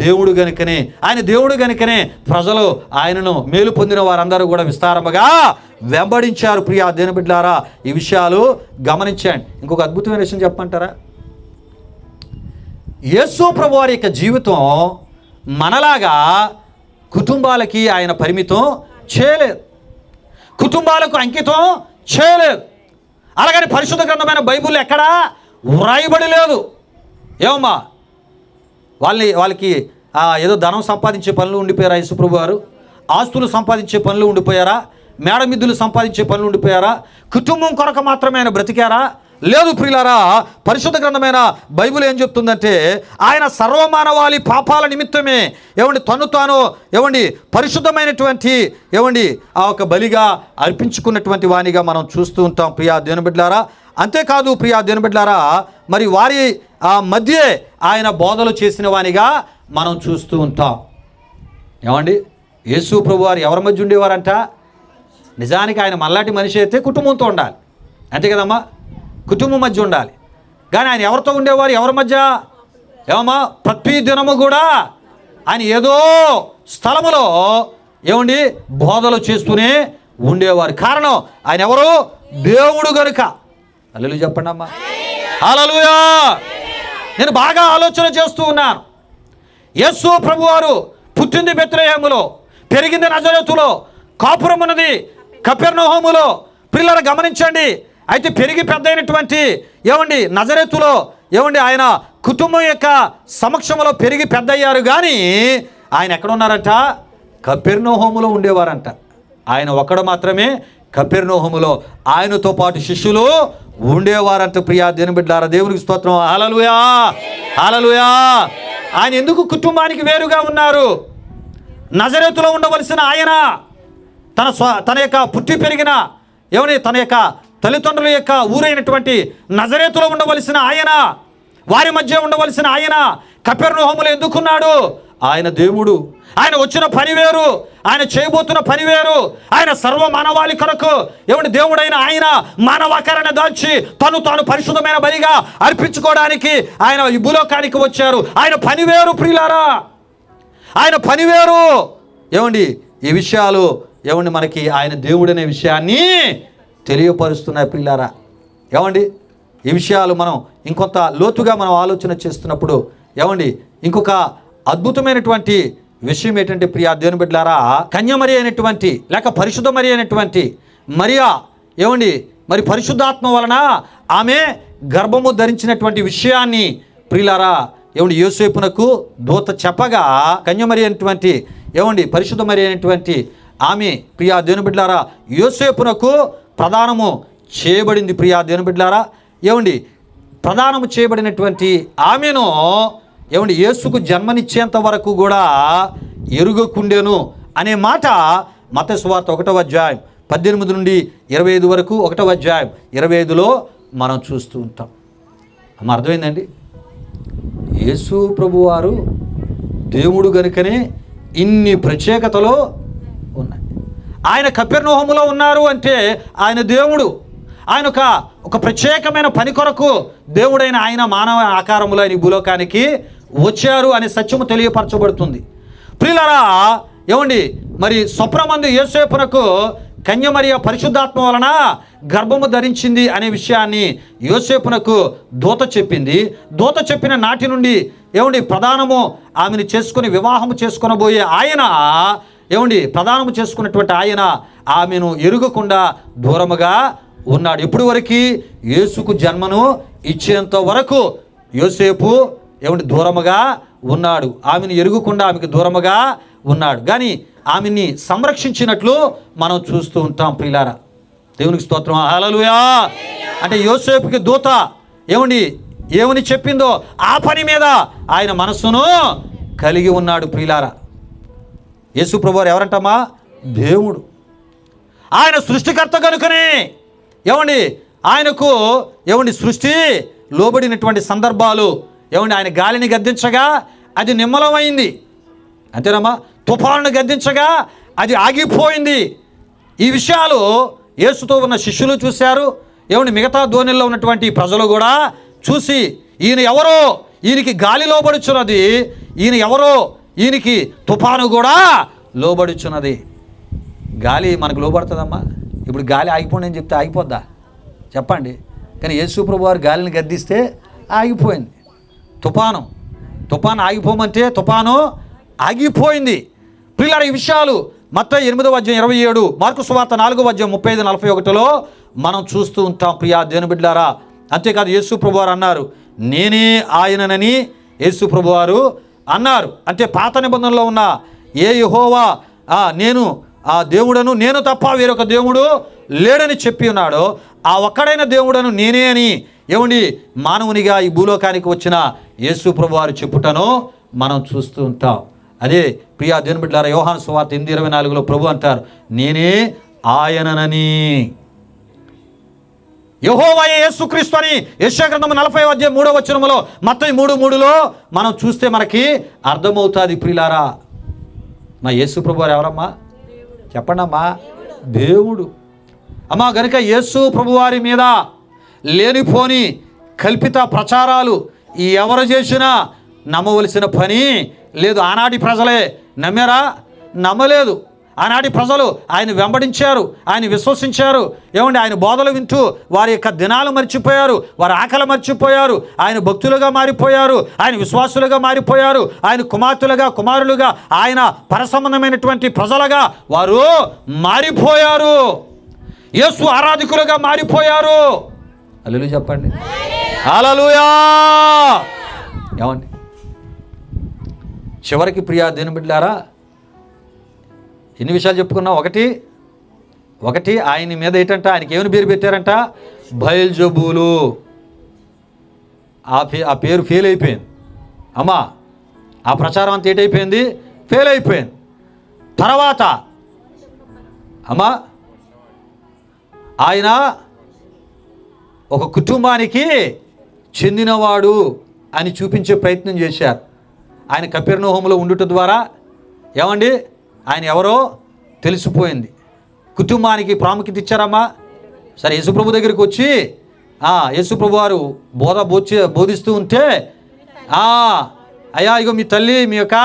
దేవుడు గనుకనే. ఆయన దేవుడు గనుకనే ప్రజలు ఆయనను మేలు పొందిన వారందరూ కూడా విస్తారముగా వెంబడించారు. ప్రియా దేవుని బిడ్డలారా, ఈ విషయాలు గమనించండి. ఇంకొక అద్భుతమైన విషయం చెప్పమంటారా? యేసు ప్రభు వారి యొక్క జీవితం మనలాగా కుటుంబాలకి ఆయన పరిమితం చేయలేదు, కుటుంబాలకు అంకితం చేయలేదు. అలాగని పరిశుద్ధ గ్రంథమైన బైబిల్ ఎక్కడా వ్రాయబడి లేదు. ఏమమ్మా, వాళ్ళకి ఏదో ధనం సంపాదించే పనులు ఉండిపోయారా? యేసుప్రభు వారు ఆస్తులు సంపాదించే పనులు ఉండిపోయారా? మేడమిద్దులు సంపాదించే పనులు ఉండిపోయారా? కుటుంబం కొరకు మాత్రమే ఆయన బ్రతికారా? లేదు ప్రియులారా, పరిశుద్ధ గ్రంథమైన బైబిల్ ఏం చెప్తుందంటే ఆయన సర్వమానవాళి పాపాల నిమిత్తమే ఏమండి తను తాను ఏమండి పరిశుద్ధమైనటువంటి ఏమండి ఆ ఒక బలిగా అర్పించుకున్నటువంటి వానిగా మనం చూస్తూ ఉంటాం. ప్రియా దేవుని బిడ్డలారా, అంతేకాదు ప్రియా దేవుని బిడ్డలారా, మరి వారి ఆ మధ్యే ఆయన బోధలు చేసిన వానిగా మనం చూస్తూ ఉంటాం. ఏమండి, యేసు ప్రభు వారు ఎవరి మధ్య ఉండేవారంట? నిజానికి ఆయన మళ్ళాటి మనిషి అయితే కుటుంబంతో ఉండాలి, అంతే కదమ్మా, కుటుంబం మధ్య ఉండాలి. కానీ ఆయన ఎవరితో ఉండేవారు? ఎవరి మధ్య? ఏమమ్మా, ప్రతి దినము కూడా ఆయన ఏదో స్థలములో ఏమండి బోధలు చేస్తూనే ఉండేవారు. కారణం ఆయన ఎవరు? దేవుడు గనుక. హల్లెలూయా చెప్పండి అమ్మా, హల్లెలూయా. నేను బాగా ఆలోచన చేస్తూ ఉన్నాను. యేసు ప్రభువారు పుట్టింది బెత్లెహేములో, పెరిగింది నజరేతులో, కాపురం ఉన్నది కపెర్నహూములో. పిల్లలు గమనించండి. అయితే పెరిగి పెద్ద అయినటువంటి ఏమండి నజరేతులో ఏమండి ఆయన కుటుంబం యొక్క సమక్షంలో పెరిగి పెద్ద అయ్యారు. కానీ ఆయన ఎక్కడ ఉన్నారంట? కపెర్నహూములో ఉండేవారంట. ఆయన ఒక్కడు మాత్రమే కపెర్నహూములో, ఆయనతో పాటు శిష్యులు ఉండేవారంట. ప్రియా దేవుని బిడ్డలారా, దేవునికి స్తోత్రం. హల్లెలూయా, హల్లెలూయా. ఆయన ఎందుకు కుటుంబానికి వేరుగా ఉన్నారు? నజరేతులో ఉండవలసిన ఆయన తన యొక్క పుట్టి పెరిగిన తన యొక్క తల్లిదండ్రుల యొక్క ఊరైనటువంటి నజరేతులో ఉండవలసిన ఆయన, వారి మధ్య ఉండవలసిన ఆయన కపెర్నహూములో ఎందుకున్నాడు? ఆయన దేవుడు. ఆయన వచ్చిన పని వేరు, ఆయన చేయబోతున్న పని వేరు. ఆయన సర్వ మానవాళి కొరకు దేవుడైన ఆయన మానవాకారాన్ని దాల్చి తాను పరిశుద్ధమైన బలిగా అర్పించుకోవడానికి ఆయన ఈ భూలోకానికి వచ్చారు. ఆయన పని వేరు ప్రియులారా, ఆయన పని వేరు. ఈ విషయాలు మనకి ఆయన దేవుడనే విషయాన్ని తెలియపరుస్తున్నాయి ప్రియులారా. ఈ విషయాలు మనం ఇంకొంత లోతుగా మనం ఆలోచన చేస్తున్నప్పుడు ఇంకొక అద్భుతమైనటువంటి విషయం ఏంటంటే ప్రియా దేవుని బిడ్డలారా, కన్యమరి అయినటువంటి లేక పరిశుద్ధ మరి అయినటువంటి మరియా మరి పరిశుద్ధాత్మ వలన ఆమె గర్భము ధరించినటువంటి విషయాన్ని ప్రియులారా యోసేపునకు దూత చెప్పగా, కన్యమరి అయినటువంటి పరిశుద్ధ మరి అయినటువంటి ఆమె ప్రియా దేవుని బిడ్డలారా యోసేపునకు ప్రదానము చేయబడింది. ప్రియా దేవుని బిడ్డలారా ప్రదానము చేయబడినటువంటి ఆమెను యేసుకు జన్మనిచ్చేంత వరకు కూడా ఎరుగకుండెను అనే మాట మత్తయి సువార్త 1వ అధ్యాయం 18 నుండి 25 వరకు, 1వ అధ్యాయం 25లో మనం చూస్తూ ఉంటాం. అర్థమైందండి? యేసు ప్రభువారు దేవుడు గనుకనే ఇన్ని ప్రత్యేకతలు ఉన్నాయి. ఆయన కపెర్నహూములో ఉన్నారు అంటే ఆయన దేవుడు. ఆయన ఒక ప్రత్యేకమైన పని కొరకు దేవుడైన ఆయన మానవ ఆకారములో ఆయన భూలోకానికి వచ్చారు అనే సత్యము తెలియపరచబడుతుంది. ప్రియులారా మరి స్వప్నమందు యోసేపునకు కన్యమరియ పరిశుద్ధాత్మ వలన గర్భము ధరించింది అనే విషయాన్ని యోసేపునకు దూత చెప్పింది. దూత చెప్పిన నాటి నుండి ప్రధానము ఆమెను చేసుకుని వివాహము చేసుకొనబోయే ఆయన ప్రధానము చేసుకున్నటువంటి ఆయన ఆమెను ఎరుగకుండా దూరముగా ఉన్నాడు. ఎప్పుడు వరకు? యేసుకు జన్మను ఇచ్చేంత వరకు యోసేపు దూరముగా ఉన్నాడు. ఆమెను ఎరుగకుండా ఆమెకు దూరముగా ఉన్నాడు. కానీ ఆమెని సంరక్షించినట్లు మనం చూస్తూ ఉంటాం ప్రియులారా. దేవునికి స్తోత్రం. హల్లెలూయా. అంటే యోసేపుకి దూత ఏమని చెప్పిందో ఆ పని మీద ఆయన మనస్సును కలిగి ఉన్నాడు ప్రియులారా. యేసు ప్రభువారు ఎవరంటమ్మా? దేవుడు. ఆయన సృష్టికర్త కనుకనే ఆయనకు సృష్టి లోబడినటువంటి సందర్భాలు ఆయన గాలిని గద్దించగా అది నిమ్మలమైంది, అంతేనమ్మా. తుఫానును గద్దించగా అది ఆగిపోయింది. ఈ విషయాలు యేసుతో ఉన్న శిష్యులు చూశారు. మిగతా ధోనిలో ఉన్నటువంటి ప్రజలు కూడా చూసి ఈయన ఎవరో, ఈయనకి గాలి లోబడుచున్నది, ఈయన ఎవరో, ఈయనకి తుఫాను కూడా లోబడుచున్నది. గాలి మనకు లోబడుతుందమ్మా? ఇప్పుడు గాలి ఆగిపోండి అని చెప్తే ఆగిపోద్దా? చెప్పండి. కానీ యేసు ప్రభువు వారు గాలిని గద్దిస్తే ఆగిపోయింది. తుఫాను ఆగిపోమంటే తుఫాను ఆగిపోయింది. ప్రియులారా, ఈ విషయాలు మత్తయి 8వ అధ్యాయం 27, మార్కు సువార్త 4వ అధ్యాయం 35-41లో మనం చూస్తూ ఉంటాం ప్రియా దేవుని బిడ్డలారా. అంతేకాదు యేసు ప్రభువారు అన్నారు, నేనే ఆయననని యేసు ప్రభువారు అన్నారు. అంటే పాత నిబంధనలో ఉన్న యెహోవా నేను ఆ దేవుడను, నేను తప్ప వేరొక దేవుడు లేడని చెప్పి ఉన్నాడో ఆ ఒక్కడైన దేవుడను నేనే అని మానవునిగా ఈ భూలోకానికి వచ్చిన యేసు ప్రభువారు చెప్పుటను మనం చూస్తూ ఉంటాం. అదే ప్రియా దేవుని బిడ్డలారా, యోహాను సువార్త 8:24లో ప్రభు అంటారు, నేనే ఆయననని. యెహోవాయే యేసుక్రీస్తు అని యెషయా గ్రంథం 40వ అధ్యాయం 3వ వచనములో, మత్తయి 3:3లో మనం చూస్తే మనకి అర్థమవుతుంది ప్రియులారా. మా యేసు ప్రభువారు ఎవరమ్మా? చెప్పండి అమ్మా. దేవుడు అమ్మా. గనుక యేసు ప్రభువారి మీద లేనిపోని కల్పిత ప్రచారాలు ఎవరు చేసినా నమ్మవలసిన పని లేదు. ఆనాటి ప్రజలే నమ్మారా? నమ్మలేదు. ఆనాటి ప్రజలు ఆయన వెంబడించారు, ఆయన విశ్వసించారు. ఆయన బోధలు వింటూ వారి యొక్క దినాలు మర్చిపోయారు, వారి ఆకలి మర్చిపోయారు. ఆయన భక్తులుగా మారిపోయారు, ఆయన విశ్వాసులుగా మారిపోయారు, ఆయన కుమార్తెలుగా కుమారులుగా, ఆయన పరసంబంధమైనటువంటి ప్రజలుగా వారు మారిపోయారు. యేసు ఆరాధకులుగా మారిపోయారు. హల్లెలూయా చెప్పండి. హల్లెలూయా. చివరికి ప్రియా దేవుని బిడ్డలారా, ఎన్ని విషయాలు చెప్పుకున్నాం? ఒకటి, ఒకటి ఆయన మీద ఏంటంట, ఆయనకి ఏమని పేరు పెట్టారంట, బయల్జబూలు. ఆ పేరు ఫెయిల్ అయిపోయింది అమ్మా. ఆ ప్రచారం అంతా ఏటైపోయింది, ఫెయిల్ అయిపోయింది. తర్వాత అమ్మా ఆయన ఒక కుటుంబానికి చెందినవాడు అని చూపించే ప్రయత్నం చేశారు. ఆయన కపెర్నహూములో ఉండుట ద్వారా ఏమండి ఆయన ఎవరో తెలిసిపోయింది. కుటుంబానికి ప్రాముఖ్యత ఇచ్చారమ్మా. సరే యేసుప్రభు దగ్గరికి వచ్చి యేసుప్రభు వారు బోధిస్తూ ఉంటే అయ్యా ఇగో మీ తల్లి మీ యొక్క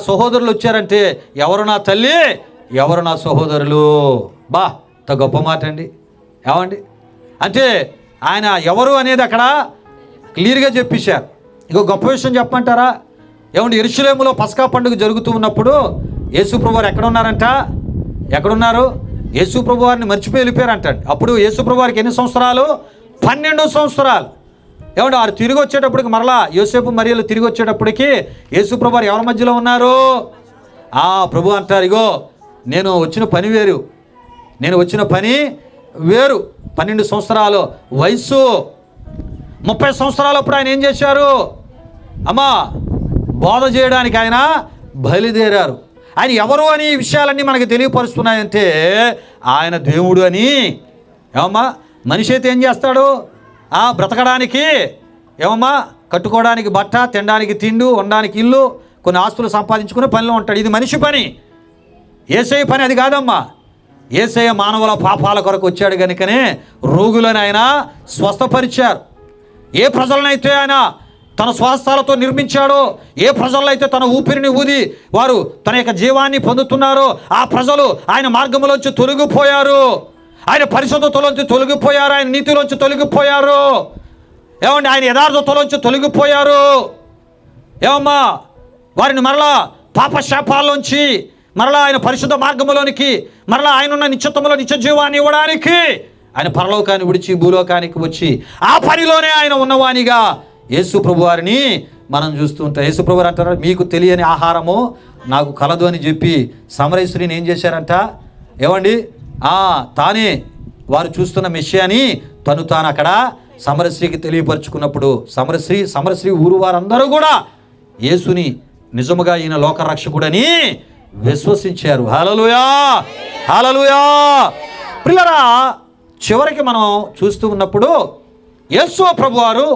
సహోదరులు వచ్చారంటే, ఎవరు నా తల్లి ఎవరు నా సహోదరులు. గొప్ప మాట అండి. ఏమండి అంటే ఆయన ఎవరు అనేది అక్కడ క్లియర్గా చెప్పేశారు. ఇగో గొప్ప విషయం చెప్పమంటారా, ఏమండి యెరూషలేములో పస్కా పండుగ జరుగుతూ ఉన్నప్పుడు యేసుప్రభు వారు ఎక్కడున్నారు? యేసుప్రభు వారిని మర్చిపోయి వెళ్ళిపోయారంటండి. అప్పుడు యేసుప్రభు వారికి ఎన్ని సంవత్సరాలు? 12 సంవత్సరాలు. ఏమంటే వారు తిరిగి వచ్చేటప్పటికి మరలా యోసేపు మరియలు తిరిగి వచ్చేటప్పటికి యేసుప్రభు వారు ఎవరి మధ్యలో ఉన్నారు? ప్రభు అంటారు, ఇగో నేను వచ్చిన పని వేరు, 12 సంవత్సరాలు వయస్సు. 30 సంవత్సరాలప్పుడు ఆయన ఏం చేశారు అమ్మా? బోధ చేయడానికి ఆయన బయలుదేరారు. ఆయన ఎవరు అని ఈ విషయాలన్నీ మనకు తెలియపరుస్తున్నాయంటే ఆయన దేవుడు అని. ఏమమ్మా మనిషి అయితే ఏం చేస్తాడు? బ్రతకడానికి ఏమమ్మా కట్టుకోవడానికి బట్ట, తినడానికి తిండు, ఉండడానికి ఇల్లు, కొన్ని ఆస్తులు సంపాదించుకునే పనిలో ఉంటాడు. ఇది మనిషి పని. యేసయ్య పని అది కాదమ్మా. యేసయ్య మానవుల పాపాల కొరకు వచ్చాడు కనుకనే రోగులను ఆయన స్వస్థపరిచారు. ఏ ప్రజలనైతే ఆయన తన స్వస్థలతో నిర్మించాడో, ఏ ప్రజలైతే తన ఊపిరిని ఊది వారు తన యొక్క జీవాన్ని పొందుతున్నారో ఆ ప్రజలు ఆయన మార్గంలోంచి తొలగిపోయారు, ఆయన పరిశుద్ధతలోంచి తొలగిపోయారు, ఆయన నీతిలోంచి తొలగిపోయారు. ఏమండి ఆయన యథార్థతలోంచి తొలగిపోయారు. ఏమమ్మా వారిని మరలా పాపశాపాల్లోంచి మరలా ఆయన పరిశుద్ధ మార్గంలోనికి, మరలా ఆయన ఉన్న నిత్యత్వంలో నిత్య జీవాన్ని ఇవ్వడానికి ఆయన పరలోకాన్ని విడిచి భూలోకానికి వచ్చి ఆ పనిలోనే ఆయన ఉన్నవానిగా యేసు ప్రభు వారిని మనం చూస్తూ ఉంటాం. యేసు ప్రభు వారు అంటారు, మీకు తెలియని ఆహారము నాకు కలదు అని చెప్పి సమరయస్త్రీని ఏం చేశారంట? ఏమండి తానే వారు చూస్తున్న మెస్సియాని తాను అక్కడ సమరశ్రీకి తెలియపరుచుకున్నప్పుడు సమరశ్రీ ఊరు వారందరూ కూడా యేసుని నిజముగా ఈయన లోకరక్షకుడని విశ్వసించారు. హల్లెలూయా, హల్లెలూయా. ప్రియులారా, చివరికి మనం చూస్తూ ఉన్నప్పుడు యేసు ప్రభువారు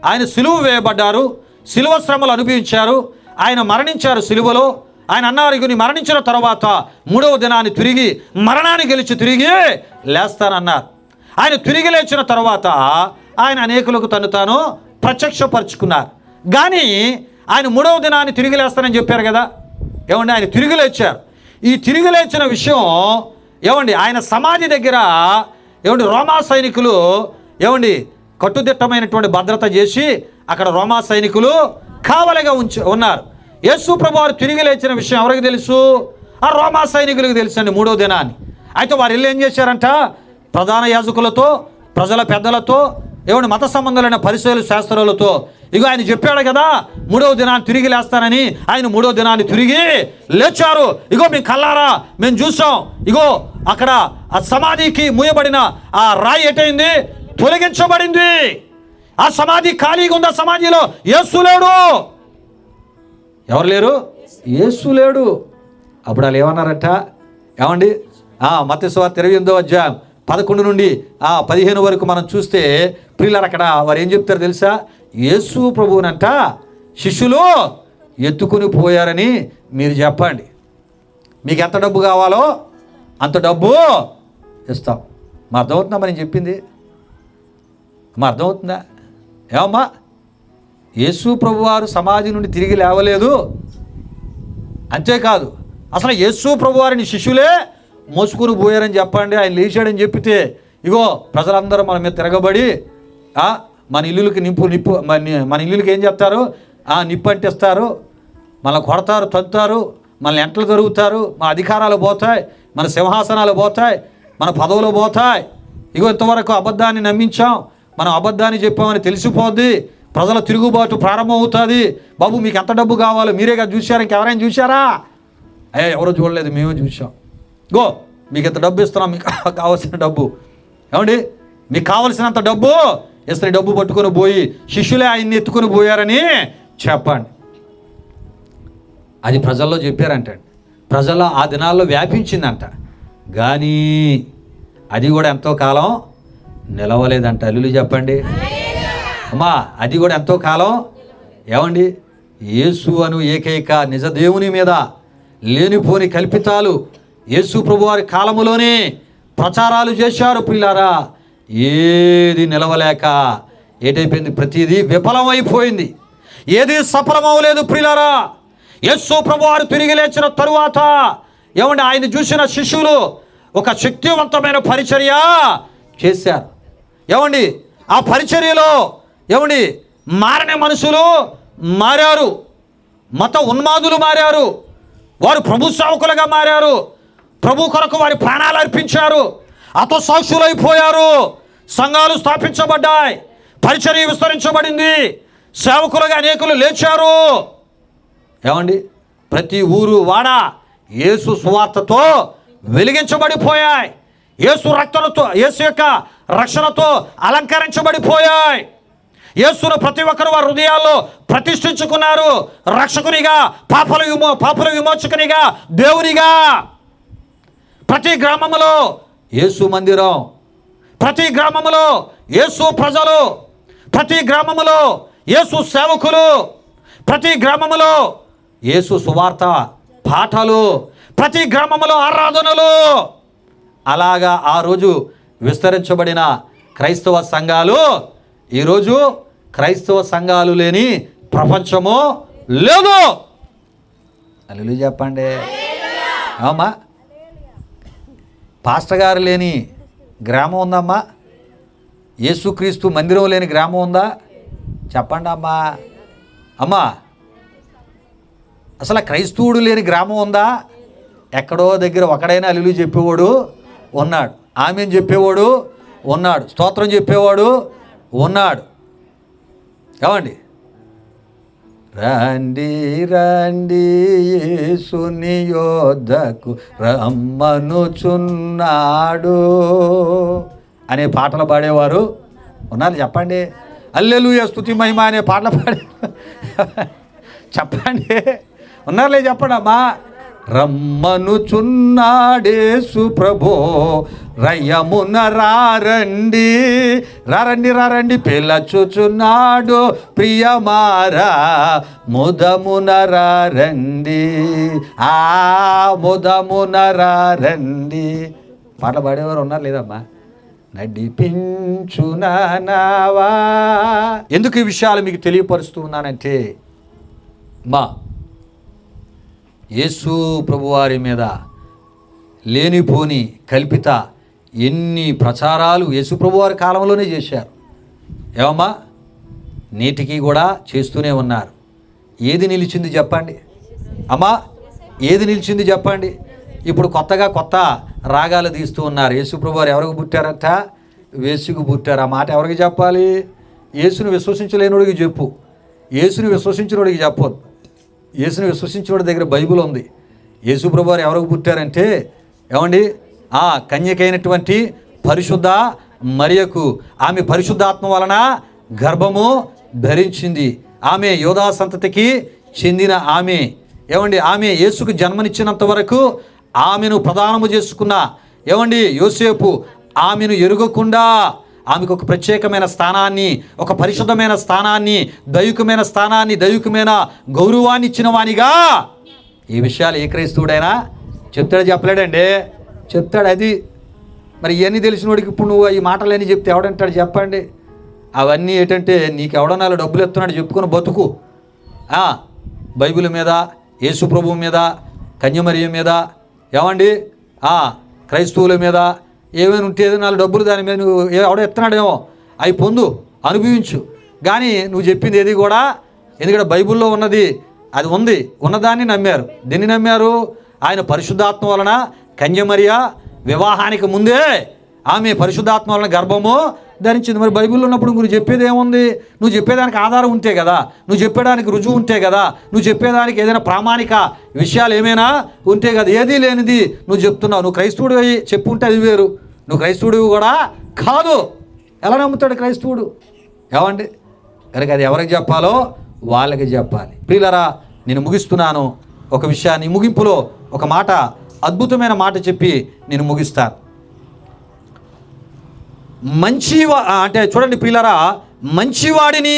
ఆయన సిలువ వేయబడ్డారు, సిలువ శ్రమలు అనుభవించారు, ఆయన మరణించారు సిలువలో. ఆయన అన్నారు, ఇక నీ మరణించిన తర్వాత 3వ దినాన్ని తిరిగి మరణాన్ని గెలిచి తిరిగి లేస్తానన్నారు. ఆయన తిరిగి లేచిన తర్వాత ఆయన అనేకులకు తాను ప్రత్యక్షపరుచుకున్నారు. కానీ ఆయన 3వ దినాన్ని తిరిగి లేస్తానని చెప్పారు కదా. ఏమండి ఆయన తిరిగి లేచారు. ఈ తిరిగి లేచిన విషయం ఏమండి ఆయన సమాధి దగ్గర ఏమండి రోమా సైనికులు ఏమండి కట్టుదిట్టమైనటువంటి భద్రత చేసి అక్కడ రోమా సైనికులు కావలిగా ఉన్నారు. యేసు ప్రభువారు తిరిగి లేచిన విషయం ఎవరికి తెలుసు? ఆ రోమా సైనికులకు తెలుసండి 3వ దినాన్ని. అయితే వారు వెళ్ళి ఏం చేశారంట? ప్రధాన యాజకులతో, ప్రజల పెద్దలతో, ఏమండి మత సంబంధాలైన పరిశీలన శాస్త్రాలతో, ఇగో ఆయన చెప్పాడు కదా 3వ దినాన్ని తిరిగి లేస్తానని, ఆయన 3వ దినాన్ని తిరిగి లేచారు. ఇగో మేము కల్లారా మేము చూసాం. ఇగో అక్కడ ఆ సమాధికి మూయబడిన ఆ రాయి ఎటైంది? తొలగించబడింది. ఆ సమాధి ఖాళీగా ఉంది. ఆ సమాధిలో యేసు లేడు. ఎవరు లేరు? యేసు లేడు. అప్పుడు వాళ్ళు ఏమన్నారట? ఏమండి మత్తయి సువార్త 28వ అధ్యాయం 11 నుండి 15 వరకు మనం చూస్తే ప్రియులారా అక్కడ వారు ఏం చెప్తారు తెలుసా? యేసు ప్రభువునంట శిష్యులు ఎత్తుకుని పోయారని మీరు చెప్పండి, మీకు ఎంత డబ్బు కావాలో అంత డబ్బు ఇస్తాం. మా అర్థమవుతుందా మనం చెప్పింది? మా అర్థమవుతుందా? ఏమమ్మా యేసు ప్రభువారు సమాధి నుండి తిరిగి లేవలేదు. అంతేకాదు అసలు యేసు ప్రభువారిని శిష్యులే మోసుకుని పోయారని చెప్పండి. ఆయన లేచాడని చెప్పితే ఇగో ప్రజలందరూ మన మీద తిరగబడి మన ఇల్లులకి మన ఇల్లులకి ఏం చెప్తారు? నిప్పు అంటిస్తారు, మనల్ని కొడతారు, తంతారు, మనల్ని ఎంటలు జరుగుతారు, మన అధికారాలు పోతాయి, మన సింహాసనాలు పోతాయి, మన పదవులు పోతాయి. ఇగో ఇంతవరకు అబద్ధాన్ని నమ్మించాం, మనం అబద్ధాన్ని చెప్పామని తెలిసిపోద్ది, ప్రజల తిరుగుబాటు ప్రారంభమవుతుంది. బాబు మీకు ఎంత డబ్బు కావాలో మీరేగా చూశారు, ఇంకెవరైనా చూశారా? ఎవరో చూడలేదు, మేమే చూసాం. గో మీకు ఇంత డబ్బు ఇస్తున్నాం, మీకు కావాల్సిన డబ్బు, ఏమండి మీకు కావలసినంత డబ్బు ఇస్తే డబ్బు పట్టుకొని పోయి శిష్యులే ఆయన్ని ఎత్తుకొని పోయారని చెప్పండి. అది ప్రజల్లో చెప్పారంట, ప్రజల్లో ఆ దినాల్లో వ్యాపించిందంట. కానీ అది కూడా ఎంతో కాలం నిలవలేదంట. అల్లులు చెప్పండి అమ్మా, అది కూడా ఎంతో కాలం. ఏమండి యేసు అను ఏకైక నిజ దేవుని మీద లేనిపోని కల్పితాలు యేసు ప్రభువారి కాలములోనే ప్రచారాలు చేశారు ప్రియులారా. ఏది నిలవలేక ఏటైపోయింది, ప్రతిదీ విఫలమైపోయింది, ఏది సఫలమవలేదు ప్రియులారా. యేసు ప్రభువారు తిరిగి లేచిన తరువాత ఏమండి ఆయన చూసిన శిష్యులు ఒక శక్తివంతమైన పరిచర్య చేశారు. ఏమండి ఆ పరిచర్యలో ఏమండి మారని మనుషులు మారారు, మత ఉన్మాదులు మారారు, వారు ప్రభు సేవకులుగా మారారు, ప్రభు కొరకు వారి ప్రాణాలు అర్పించారు, హతసాక్షులైపోయారు, సంఘాలు స్థాపించబడ్డాయి, పరిచర్య విస్తరించబడింది, సేవకులుగా అనేకులు లేచారు. ఏమండి ప్రతి ఊరు వాడ యేసు సువార్తతో వెలిగించబడిపోయాయి, యేసు రక్తంతో, యేసు యొక్క రక్షణతో అలంకరించబడిపోయాయి. యేసును ప్రతి ఒక్కరు వారి హృదయాల్లో ప్రతిష్ఠించుకున్నారు, రక్షకునిగా, పాపల విమోచకునిగా, దేవునిగా. ప్రతి గ్రామంలో యేసు మందిరం, ప్రతి గ్రామంలో యేసు ప్రజలు, ప్రతి గ్రామంలో యేసు సేవకులు, ప్రతి గ్రామంలో యేసు సువార్త పాఠాలు, ప్రతి గ్రామంలో ఆరాధనలు. అలాగా ఆ రోజు విస్తరించబడిన క్రైస్తవ సంఘాలు ఈరోజు క్రైస్తవ సంఘాలు లేని ప్రపంచము లేదు. అల్లు చెప్పండి అమ్మా. పాస్టర్ గారు లేని గ్రామం ఉందమ్మా? యేసుక్రీస్తు మందిరం లేని గ్రామం ఉందా? చెప్పండి అమ్మా. అమ్మా అసలు క్రైస్తవుడు లేని గ్రామం ఉందా? ఎక్కడో దగ్గర ఒకడైనా అల్లు చెప్పేవాడు ఉన్నాడు, ఆమెను చెప్పేవాడు ఉన్నాడు, స్తోత్రం చెప్పేవాడు ఉన్నాడు. ఏమండి రండి రండి యేసుని యోద్ధకు రమ్మనుచున్నాడు అనే పాటలు పాడేవారు ఉన్నారు. చెప్పండి హల్లెలూయా స్తుతి మహిమ అనే పాటలు పాడే చెప్పండి ఉన్నారులే, చెప్పండి అమ్మా. రమ్మనుచున్నాడేసు ప్రభో రయ్యమున రారండి, రారండి రారండి పిలచుచున్నాడు ప్రియమారా ముదమున రారండి, ఆ ముదమున రారండి. పాటలు పాడేవారు ఉన్నారు లేదమ్మా? నడిపించునావా. ఎందుకు ఈ విషయాలు మీకు తెలియపరుస్తూ ఉన్నానంటే మా యేసు ప్రభువారి మీద లేనిపోని కల్పిత ఎన్ని ప్రచారాలు యేసు ప్రభువారి కాలంలోనే చేశారు. ఏమమ్మా నేటికి కూడా చేస్తూనే ఉన్నారు. ఏది నిలిచింది చెప్పండి అమ్మా? ఏది నిలిచింది చెప్పండి? ఇప్పుడు కొత్త రాగాలు తీస్తూ ఉన్నారు. యేసు ప్రభువారు ఎవరికి పుట్టారట? వేసుకు పుట్టారు. ఆ మాట ఎవరికి చెప్పాలి? యేసుని విశ్వసించలేనుడికి చెప్పు, యేసుని విశ్వసించినోడికి చెప్పొద్దు. యేసుని విశ్వసించినోడి దగ్గర బైబిల్ ఉంది. యేసు ప్రభువారు ఎవరికి పుట్టారంటే ఏమండి కన్యకైనటువంటి పరిశుద్ధ మరియకు ఆమె పరిశుద్ధాత్మ వలన గర్భము ధరించింది. ఆమె యోధా సంతతికి చెందిన ఆమె. ఏమండి ఆమె యేసుకు జన్మనిచ్చినంత వరకు ఆమెను ప్రదానము చేసుకున్న ఏమండి యోసేపు ఆమెను ఎరుగకుండా ఆమెకు ఒక ప్రత్యేకమైన స్థానాన్ని, ఒక పరిశుద్ధమైన స్థానాన్ని, దైవికమైన స్థానాన్ని, దైవికమైన గౌరవాన్ని ఇచ్చిన వానిగా. ఈ విషయాలు ఏ క్రైస్తవుడైనా చెప్తాడు చెప్పలేడండి? చెప్తాడు. అది మరి ఇవన్నీ తెలిసినోడికి ఇప్పుడు నువ్వు ఈ మాటలన్నీ చెప్తే ఎవడంటాడు చెప్పండి? అవన్నీ ఏంటంటే నీకు ఎవడన్నా డబ్బులు ఎత్తున్నాడు చెప్పుకొని బతుకు. బైబిల్ మీద, యేసు ప్రభువు మీద, కన్యమరియ మీద, ఏమండి క్రైస్తవుల మీద ఏమైనా ఉంటే నాలుగు డబ్బులు దాని మీద నువ్వు ఎవడో ఎత్తున్నాడేమో అవి పొందు, అనుభవించు. కానీ నువ్వు చెప్పింది ఏది కూడా, ఎందుకంటే బైబిల్లో ఉన్నది అది ఉంది, ఉన్నదాన్ని నమ్మారు. దీన్ని నమ్మారు ఆయన పరిశుద్ధాత్మ వలన కన్యమరియ వివాహానికి ముందే ఆమె పరిశుద్ధాత్మ వలన గర్భము ధరించింది. మరి బైబిల్లో ఉన్నప్పుడు నువ్వు చెప్పేది ఏముంది? నువ్వు చెప్పేదానికి ఆధారం ఉంటే కదా, నువ్వు చెప్పేదానికి రుజువు ఉంటే కదా, నువ్వు చెప్పేదానికి ఏదైనా ప్రామాణిక విషయాలు ఏమైనా ఉంటే కదా. ఏదీ లేనిది నువ్వు చెప్తున్నావు. నువ్వు క్రైస్తవుడు అయ్యి చెప్పుంటే అది వేరు, నువ్వు క్రైస్తవుడు కూడా కాదు. ఎలా నమ్ముతాడు క్రైస్తవుడు? ఏమండి? కనుక అది ఎవరికి చెప్పాలో వాళ్ళకి చెప్పాలి. ప్రియులారా, నేను ముగిస్తున్నాను. ఒక విషయాన్ని ముగింపులో ఒక మాట, అద్భుతమైన మాట చెప్పి నేను ముగిస్తాను. అంటే చూడండి ప్రియులారా, మంచివాడిని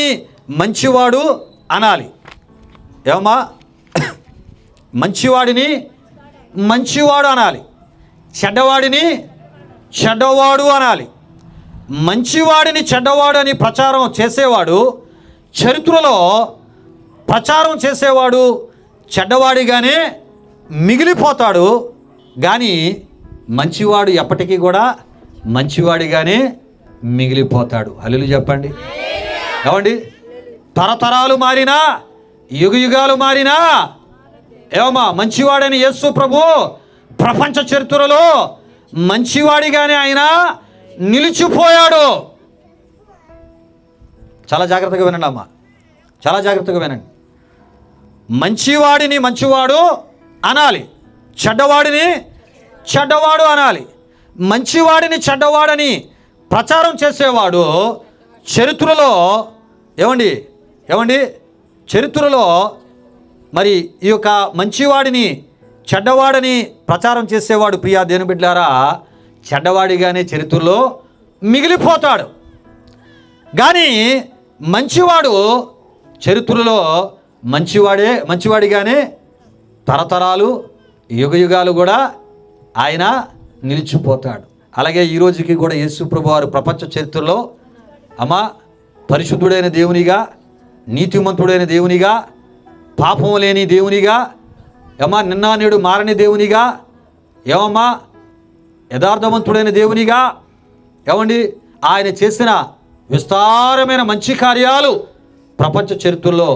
మంచివాడు అనాలి. ఏమమ్మా? మంచివాడిని మంచివాడు అనాలి, చెడ్డవాడిని చెడ్డవాడు అనాలి. మంచివాడిని చెడ్డవాడు అని ప్రచారం చేసేవాడు, చరిత్రలో ప్రచారం చేసేవాడు చెడ్డవాడిగానే మిగిలిపోతాడు. కానీ మంచివాడు ఎప్పటికీ కూడా మంచివాడిగానే మిగిలిపోతాడు. హల్లెలూయా చెప్పండి. ఏమండి? తరతరాలు మారినా, యుగయుగాలు మారినా, ఏమమ్మా, మంచివాడని యేసు ప్రభు ప్రపంచ చరిత్రలో మంచివాడిగానే ఆయన నిలిచిపోయాడు. చాలా జాగ్రత్తగా వినండి అమ్మా, చాలా జాగ్రత్తగా వినండి. మంచివాడిని మంచివాడు అనాలి, చెడ్డవాడిని చెడ్డవాడు అనాలి. మంచివాడిని చెడ్డవాడని ప్రచారం చేసేవాడు చరిత్రలో ఏమండి చరిత్రలో మరి ఈ యొక్క మంచివాడిని చెడ్డవాడని ప్రచారం చేసేవాడు, ప్రియా దేవుని బిడ్డలారా, చెడ్డవాడిగానే చరిత్రలో మిగిలిపోతాడు. కానీ మంచివాడు చరిత్రలో మంచివాడిగానే తరతరాలు యుగయుగాలు కూడా ఆయన నిలిచిపోతాడు. అలాగే ఈ రోజుకి కూడా యేసు ప్రభువారు ప్రపంచ చరిత్రలో పరిశుద్ధుడైన దేవునిగా, నీతిమంతుడైన దేవునిగా, పాపం లేని దేవునిగా, నిన్న నేడు మారని దేవునిగా, యథార్థవంతుడైన దేవునిగా, ఆయన చేసిన విస్తారమైన మంచి కార్యాలు ప్రపంచ చరిత్రలో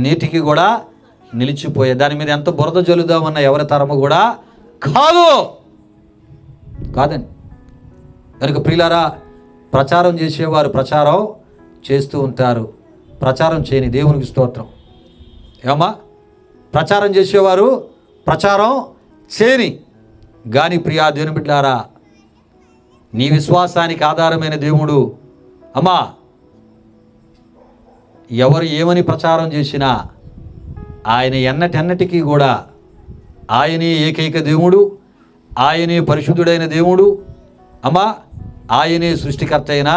నేటికి కూడా నిలిచిపోయాయి. దాని మీద ఎంత బురద జల్లుదామన్న ఎవరి తరము కూడా కాదండి. కనుక ప్రియులారా, ప్రచారం చేసేవారు ప్రచారం చేస్తూ ఉంటారు, ప్రచారం చేయని దేవునికి స్తోత్రం. ప్రచారం చేసేవారు ప్రచారం చేయని. కానీ ప్రియా దేవుని బిడ్డలారా, నీ విశ్వాసానికి ఆధారమైన దేవుడు ఎవరు ఏమని ప్రచారం చేసినా ఆయన ఎన్నటెన్నటికీ కూడా ఆయనే ఏకైక దేవుడు, ఆయనే పరిశుద్ధుడైన దేవుడు, ఆయనే సృష్టికర్త అయిన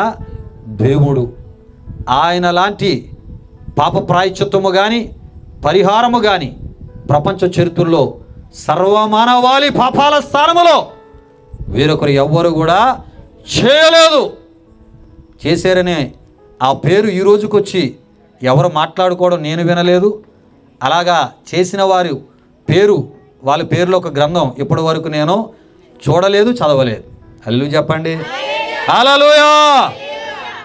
దేవుడు. ఆయన లాంటి పాప ప్రాయశ్చిత్తము కానీ పరిహారము కానీ ప్రపంచ చరిత్రలో సర్వమానవాళి పాపాల స్థానములో వేరొకరు ఎవ్వరు కూడా చేయలేదు. చేశారనే ఆ పేరు ఈ రోజుకొచ్చి ఎవరు మాట్లాడుకోవడం నేను వినలేదు. అలాగా చేసిన వారి పేరు, వాళ్ళ పేరులో ఒక గ్రంథం ఇప్పటి వరకు నేను చూడలేదు, చదవలేదు. హల్లెలూయా చెప్పండి. హల్లెలూయా.